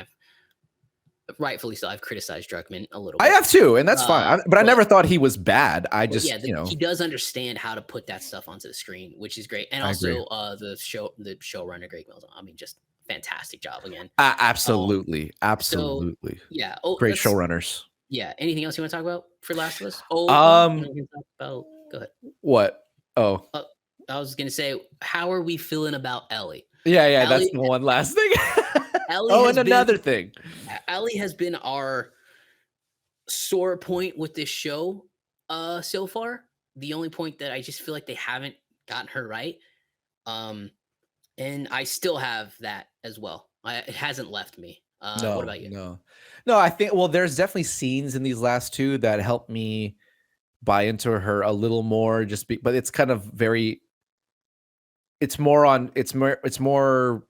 rightfully so, I've criticized Druckmann a little bit. I have too, and that's fine. But I never thought he was bad. I just, he does understand how to put that stuff onto the screen, which is great. And also the showrunner, Greg Mills, I mean, just fantastic job again. Absolutely. So, great showrunners. Yeah. Anything else you want to talk about for Last of Us? Go ahead. What? I was gonna say, how are we feeling about Ellie? Yeah, Ellie, that's the one last thing. Another thing. Ellie has been our sore point with this show so far. The only point that I just feel like they haven't gotten her right. And I still have that as well. It hasn't left me. What about you? No, I think, there's definitely scenes in these last two that help me buy into her a little more, but it's kind of it's more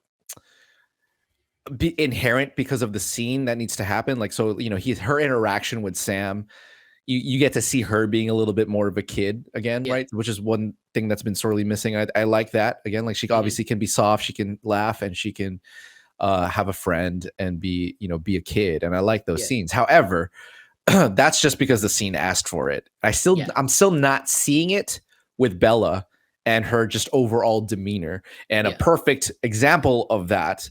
inherent because of the scene that needs to happen. Like, so, her interaction with Sam, you get to see her being a little bit more of a kid again, right? Which is one thing that's been sorely missing. I like that. Again, like, she obviously can be soft, she can laugh, and she can have a friend and be a kid. And I like those scenes. However, that's just because the scene asked for it. I'm still not seeing it with Bella and her just overall demeanor. And a perfect example of that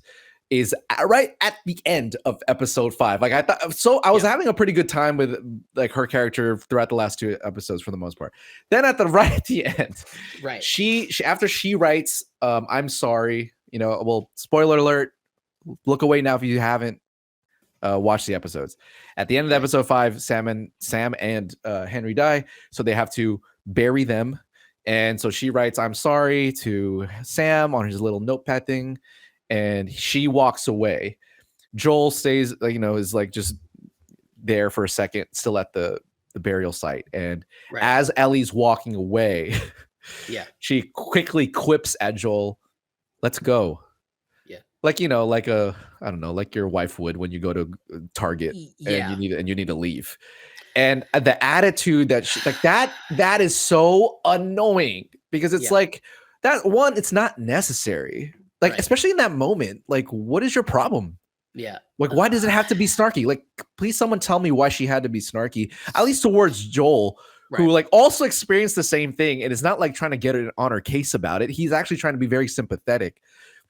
is right at the end of episode 5. Like, I was having a pretty good time with like her character throughout the last 2 episodes for the most part. Then at the end, right, she after she writes, I'm sorry, spoiler alert, look away now if you haven't watched the episodes. At the end of episode 5, Sam and Henry die, so they have to bury them. And so she writes, I'm sorry to Sam on his little notepad thing. And she walks away. Joel stays, is like just there for a second, still at the burial site. And as Ellie's walking away, she quickly quips at Joel, "Let's go." Yeah, like I don't know, like your wife would when you go to Target and you need to leave. And the attitude that that is so annoying, because it's like that one, it's not necessary. Like, especially in that moment, like, what is your problem? Yeah. Like, why does it have to be snarky? Like, please, someone tell me why she had to be snarky, at least towards Joel, who like also experienced the same thing and is not like trying to get it on her case about it. He's actually trying to be very sympathetic.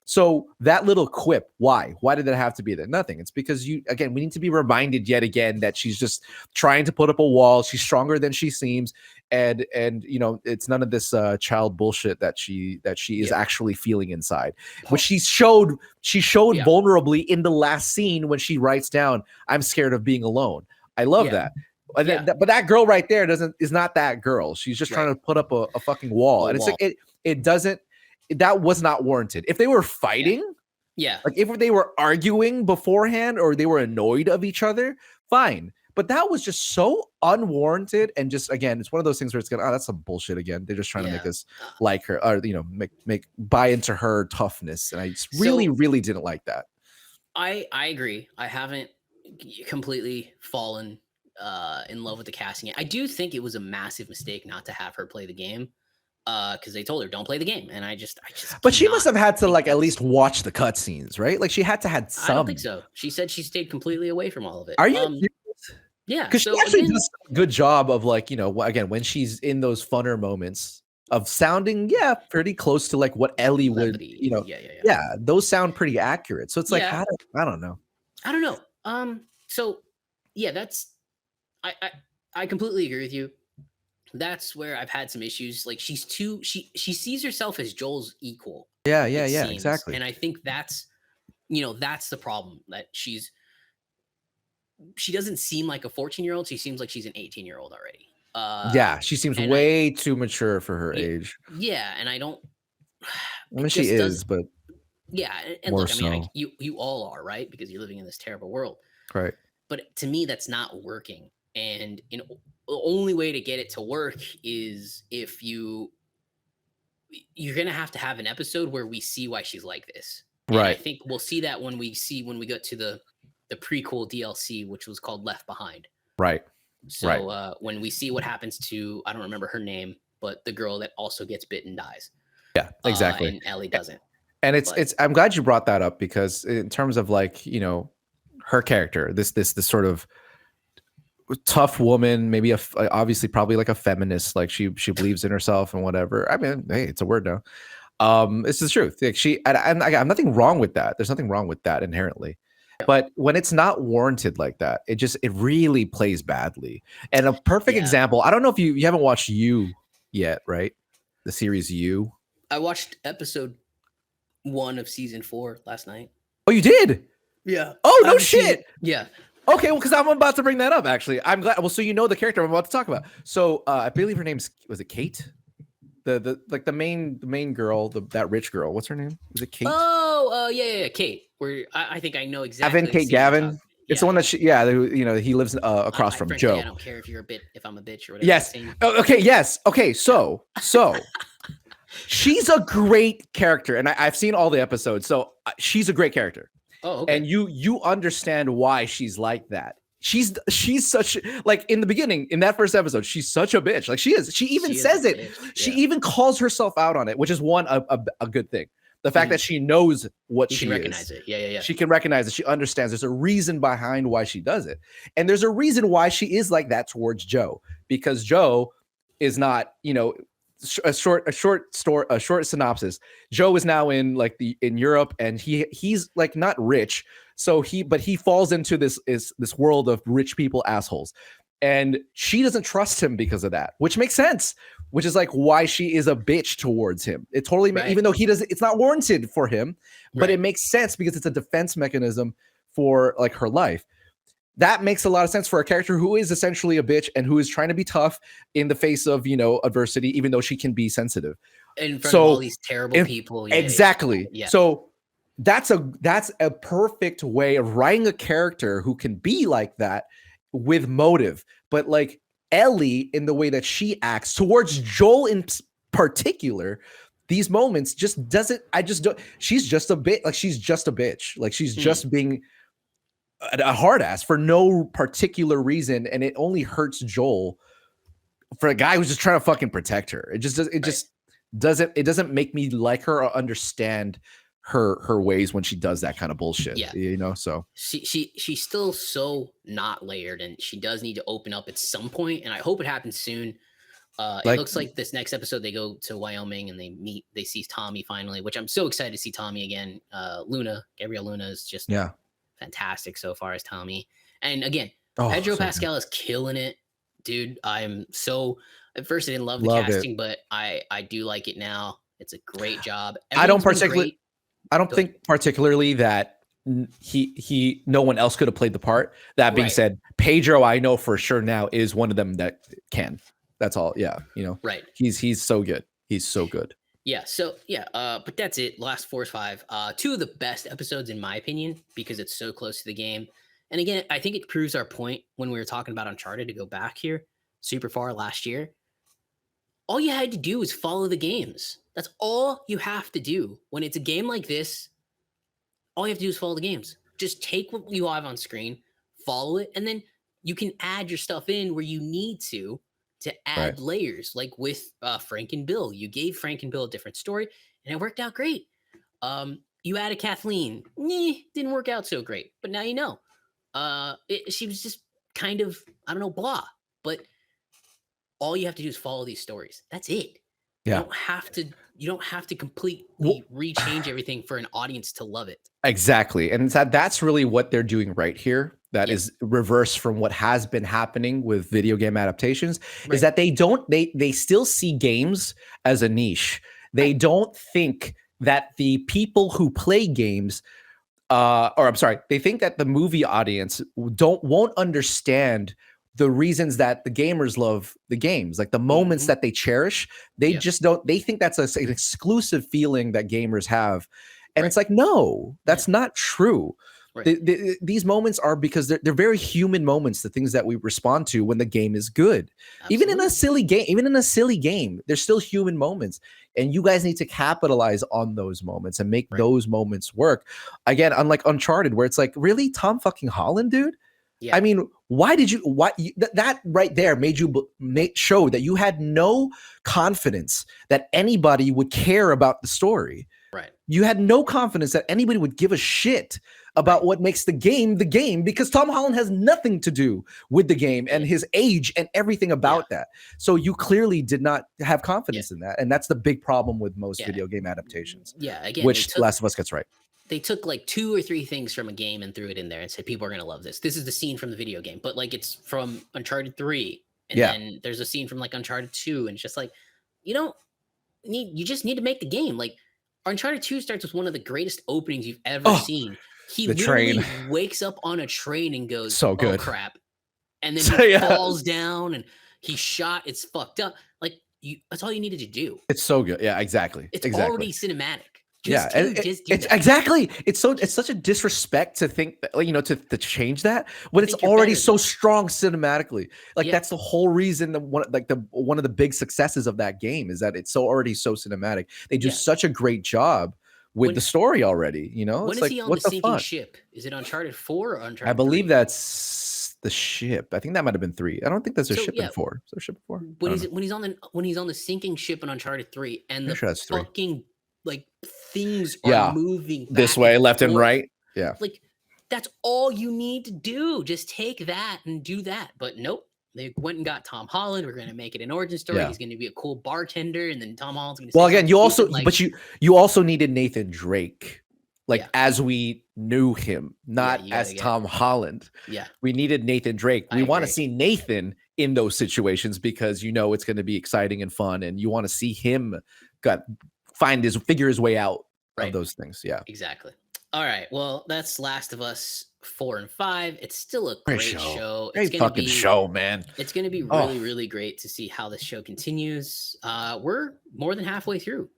So that little quip, why did that have to be there? Nothing. It's because we need to be reminded yet again that she's just trying to put up a wall. She's stronger than she seems. And it's none of this child bullshit that she is actually feeling inside, which she showed vulnerably in the last scene when she writes down, "I'm scared of being alone." I love that. But that girl right there is not that girl. She's just trying to put up a fucking wall. And it's like it doesn't. That was not warranted. If they were fighting, like if they were arguing beforehand or they were annoyed of each other, fine. But that was just so unwarranted, and just again, it's one of those things where it's gonna, that's some bullshit again. They're just trying to make us like her, or make buy into her toughness, and I just really didn't like that. I agree. I haven't completely fallen in love with the casting. I do think it was a massive mistake not to have her play the game. Because they told her don't play the game, and I just. But she must have had to like at least watch the cutscenes, right? Like she had to had some. I don't think so. She said she stayed completely away from all of it. Are you? Yeah, because she actually does a good job of like again when she's in those funner moments of sounding pretty close to like what Ellie would those sound pretty accurate. So it's like I don't know. So that's I completely agree with you. That's where I've had some issues. Like she sees herself as Joel's equal. Yeah, exactly. And I think that's the problem, that she doesn't seem like a 14-year-old. She seems like she's an 18-year-old already. She seems way too mature for her age. Yeah, and I don't. I mean, she is, but and look, I mean, you all are, right? Because you're living in this terrible world, right? But to me, that's not working. And the only way to get it to work is if you're gonna have to have an episode where we see why she's like this. And right. I think we'll see that when we get to the prequel DLC, which was called Left Behind. Right. So when we see what happens to, I don't remember her name, but the girl that also gets bit and dies. Yeah, exactly. And Ellie doesn't. And it's I'm glad you brought that up, because in terms of like, her character, this sort of tough woman, maybe obviously probably like a feminist, like she believes in herself and whatever. I mean, hey, it's a word now. It's the truth. Like I'm nothing wrong with that. There's nothing wrong with that inherently. But when it's not warranted like that, it really plays badly. And a perfect example, I don't know if you haven't watched You yet, right? The series You. I watched episode 1 of season 4 last night. Oh, you did? Yeah. Oh, no shit. Yeah. Okay, well, because I'm about to bring that up, actually. I'm glad. Well, so you know the character I'm about to talk about. So I believe her name's, was it Kate? The main girl, that rich girl. What's her name? Is it Kate? Oh, yeah, Kate. Where I think I know exactly. Evan Kate Gavin. It's the one that he lives across from Joe. I don't care if I'm a bitch or whatever. Yes. Okay. Yes. Okay. So she's a great character, and I've seen all the episodes. So she's a great character. Oh, okay. And you understand why she's like that. She's such, like, in the beginning, in that first episode, she's such a bitch. Like she is. She even says it. Yeah. She even calls herself out on it, which is a good thing. The fact that she knows what she is. She can recognize it. Yeah. She can recognize it. She understands there's a reason behind why she does it. And there's a reason why she is like that towards Joe, because Joe is not, a short synopsis. Joe is now in Europe, and he's like not rich. So but he falls into this world of rich people assholes. And she doesn't trust him because of that, which makes sense, which is like why she is a bitch towards him. It totally, even though it's not warranted for him, but it makes sense because it's a defense mechanism for like her life. That makes a lot of sense for a character who is essentially a bitch and who is trying to be tough in the face of, adversity, even though she can be sensitive. In front of all these terrible people. Exactly. Yeah. So that's a perfect way of writing a character who can be like that with motive. But like Ellie, in the way that she acts towards Joel in particular, these moments just doesn't, she's just a bit, like she's just a bitch. Like she's just being a hard ass for no particular reason, and it only hurts Joel for a guy who's just trying to fucking protect her. It just doesn't make me like her or understand her ways when she does that kind of bullshit. Yeah. You know, so She's still so not layered, and she does need to open up at some point, and I hope it happens soon. It like looks like this next episode they go to Wyoming and they see Tommy finally, which I'm so excited to see Tommy again. Gabriel Luna is just yeah. fantastic so far as Tommy. And again, Oh, Pedro so good. Pascal is killing it, dude. I'm so at first I didn't love the Love it. casting, but I do like it now. It's a great job. I don't Everyone's been great. I don't Go think particularly that no one else could have played the part. That being Right. said, Pedro, I know for sure now is one of them that can. That's all. Yeah, you know. Right. He's so good. He's so good. Yeah. So yeah. But that's it. Last 4 or 5. 2 of the best episodes in my opinion because it's so close to the game. And again, I think it proves our point when we were talking about Uncharted to go back here super far last year. All you had to do is follow the games. That's all you have to do. When it's a game like this, all you have to do is follow the games. Just take what you have on screen, follow it, and then you can add your stuff in where you need to add layers. Like with Frank and Bill, you gave Frank and Bill a different story, and it worked out great. You added Kathleen, didn't work out so great, but now you know. She was just kind of, I don't know, blah. But all you have to do is follow these stories. That's it. Yeah. You don't have to completely rechange everything for an audience to love it. Exactly. And that's really what they're doing right here. That is reverse from what has been happening with video game adaptations, is that they still see games as a niche. They don't think that the people who play games they think that the movie audience won't understand the reasons that the gamers love the games, like the moments that they cherish. They just don't. They think that's an exclusive feeling that gamers have, and it's like, no, that's not true. Right. These moments are because they're very human moments. The things that we respond to when the game is good, even in a silly game, there's still human moments, and you guys need to capitalize on those moments and make those moments work. Again, unlike Uncharted, where it's like, really, Tom fucking Holland, dude. Yeah. I mean, that right there made you show that you had no confidence that anybody would care about the story. Right. You had no confidence that anybody would give a shit about what makes the game because Tom Holland has nothing to do with the game and his age and everything about that. So you clearly did not have confidence in that. And that's the big problem with most video game adaptations. Yeah. Again, which Last of Us gets right. They took like 2 or 3 things from a game and threw it in there and said, people are going to love this. This is the scene from the video game, but like it's from Uncharted 3. And then there's a scene from like Uncharted 2. And it's just like, you just need to make the game. Like Uncharted 2 starts with one of the greatest openings you've ever seen. He literally wakes up on a train and goes, so good. Oh crap. And then he falls down and he's shot. It's fucked up. Like that's all you needed to do. It's so good. Yeah, exactly. It's already cinematic. Exactly. It's such a disrespect to think that, to change that when it's already so strong cinematically. Like that's the whole reason that one of the big successes of that game is that it's already so cinematic. They do such a great job with the story already. When is he on the sinking ship? Is it Uncharted 4 or Uncharted? I believe that's the ship. I think that might have been 3. I don't think that's a ship in 4. Is there a ship 4? When he's on the sinking ship in Uncharted 3 and the fucking like things are moving this way, left and right. Yeah. Like that's all you need to do. Just take that and do that. But nope. They went and got Tom Holland. We're going to make it an origin story. He's going to be a cool bartender. And then Tom Holland's going to again, you also needed Nathan Drake. As we knew him, not as Tom Holland. Yeah. We needed Nathan Drake. We want to see Nathan in those situations because it's going to be exciting and fun. And you want to see him figure his way out of those things. Yeah, exactly. All right. Well, that's Last of Us 4 and 5. It's still a great show. Great fucking show, man. It's going to be really, really great to see how this show continues. We're more than halfway through.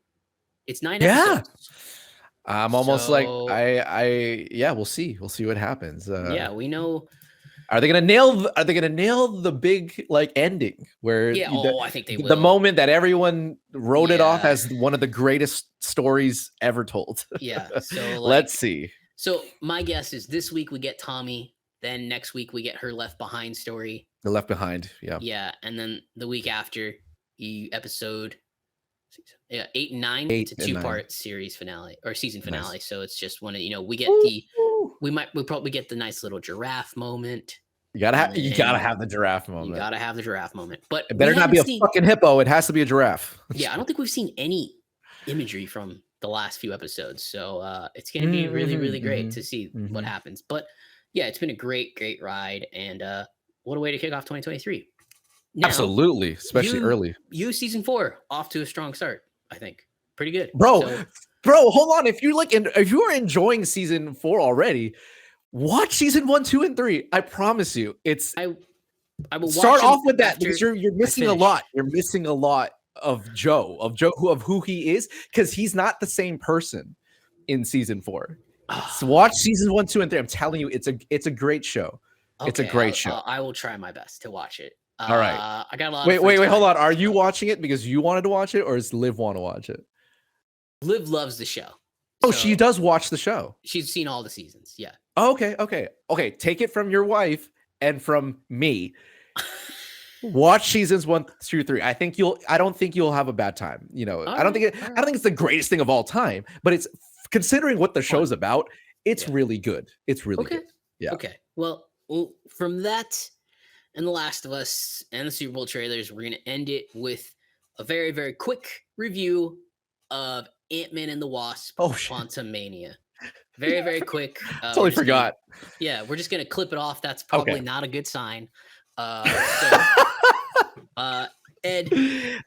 It's 9 episodes. I'm almost we'll see. We'll see what happens. We know. Are they gonna nail the big ending where I think they will. The moment that everyone wrote it off as one of the greatest stories ever told. Yeah. So let's see. So my guess is this week we get Tommy, then next week we get her Left Behind story. The Left Behind, Yeah, and then the week after episode Yeah, 8 and 9. Eight It's a and 9. two-part series finale or season finale. Nice. So it's just one of we get Woo! we'll probably get the nice little giraffe moment. You gotta And have the giraffe you moment. gotta have the giraffe moment. But It we better not haven't be a seen fucking hippo. It has to be a giraffe. yeah, I don't think we've seen any imagery from the last few episodes. So it's gonna be really, really great to see what happens. But yeah, it's been a great ride. And what a way to kick off 2023. Now, Absolutely, especially early. season 4 off to a strong start, I think. Pretty good. Bro, So, hold on. If you are enjoying season 4 already, watch season 1, 2, and 3. I promise you. I will Start watch off with that because after you're missing a lot. You're missing a lot of Joe, who he is, because he's not the same person in season 4. So watch season 1, 2, and 3. I'm telling you, it's a great show. It's a great show. I will try my best to watch it. All right. I got a lot. Wait, hold on. Are you watching it because you wanted to watch it, or does Liv want to watch it? Liv loves the show. Oh, she does watch the show. She's seen all the seasons. Yeah. Oh, okay. Take it from your wife and from me. Watch seasons 1 through 3. I don't think you'll have a bad time. I don't think it's the greatest thing of all time, but it's, considering what the show's about, it's really good. It's really good. Yeah. Okay. Well, from that and The Last of Us and the Super Bowl trailers, we're gonna end it with a very, very quick review of Ant-Man and the Wasp, Quantumania. Very, very quick. Totally forgot. We're just gonna clip it off. That's probably not a good sign. Ed.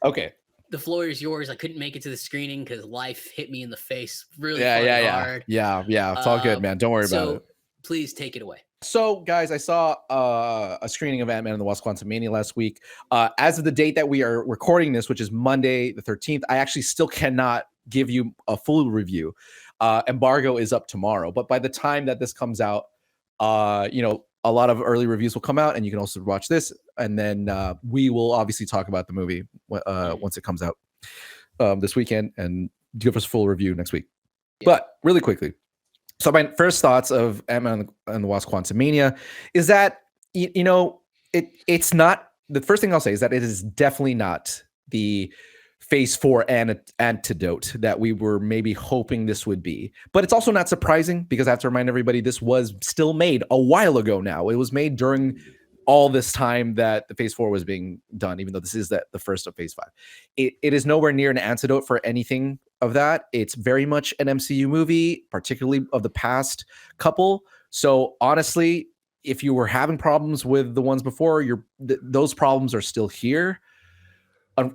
Okay. The floor is yours. I couldn't make it to the screening because life hit me in the face really hard. Yeah. It's all good, man. Don't worry about it. Please take it away. So, guys, I saw a screening of Ant-Man and the Wasp: Quantumania last week. As of the date that we are recording this, which is Monday the 13th, I actually still cannot give you a full review. Embargo is up tomorrow, but by the time that this comes out, a lot of early reviews will come out, and you can also watch this, and then we will obviously talk about the movie once it comes out this weekend, and give us a full review next week. But really quickly, so my first thoughts of Ant-Man and the Wasp: Quantumania is that it's not, the first thing I'll say is that it is definitely not the Phase 4 antidote that we were maybe hoping this would be. But it's also not surprising, because I have to remind everybody, this was still made a while ago now. It was made during all this time that the Phase 4 was being done, even though this is the first of Phase 5. It is nowhere near an antidote for anything of that. It's very much an MCU movie, particularly of the past couple. So honestly, if you were having problems with the ones before, those problems are still here.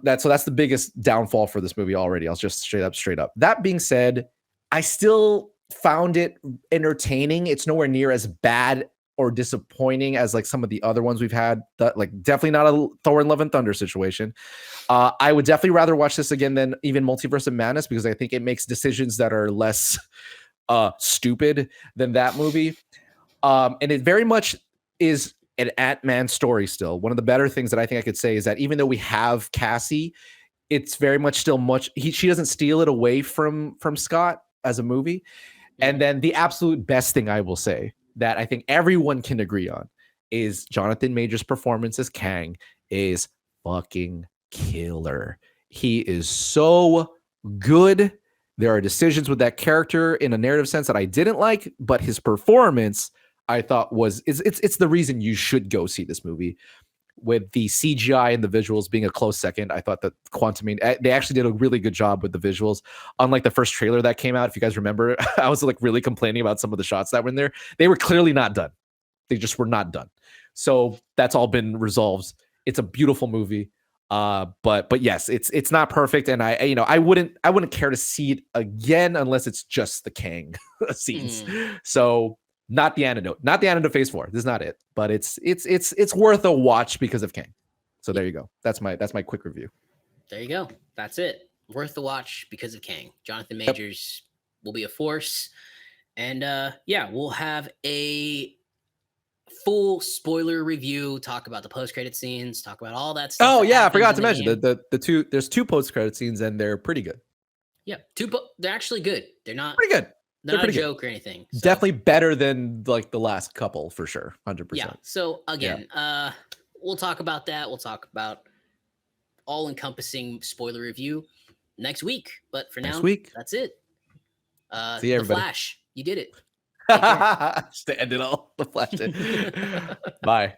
That's the biggest downfall for this movie already. I'll just straight up. That being said, I still found it entertaining. It's nowhere near as bad or disappointing as like some of the other ones we've had. Like definitely not a Thor and Love and Thunder situation. I would definitely rather watch this again than even Multiverse of Madness, because I think it makes decisions that are less stupid than that movie. And it very much is an Ant-Man story still. One of the better things that I think I could say is that even though we have Cassie, it's very much still she doesn't steal it away from Scott as a movie. And then the absolute best thing I will say that I think everyone can agree on is Jonathan Majors' performance as Kang is fucking killer. He is so good. There are decisions with that character in a narrative sense that I didn't like, but his performance I thought it's the reason you should go see this movie. With the CGI and the visuals being a close second, I thought that Quantumania, they actually did a really good job with the visuals. Unlike the first trailer that came out, if you guys remember, I was like really complaining about some of the shots that were in there. They were clearly not done. They just were not done. So that's all been resolved. It's a beautiful movie. But yes, it's not perfect, and I wouldn't care to see it again unless it's just the Kang scenes. So not the antidote Phase 4. This is not it, but it's worth a watch because of Kang. So there you go. That's my quick review. There you go. That's it. Worth the watch because of Kang. Jonathan Majors will be a force, and we'll have a full spoiler review. Talk about the post-credit scenes. Talk about all that stuff. Oh yeah, I forgot to mention the two. There's 2 post-credit scenes, and they're pretty good. Yeah, they're actually good. They're not pretty good. They're not a joke or anything. So. Definitely better than like the last couple for sure. 100%. Yeah. So again, we'll talk about that. We'll talk about all-encompassing spoiler review next week. But for Next now, week. that's it. See you, The everybody. Flash, you did it. Just to end it all. The Flash. Bye.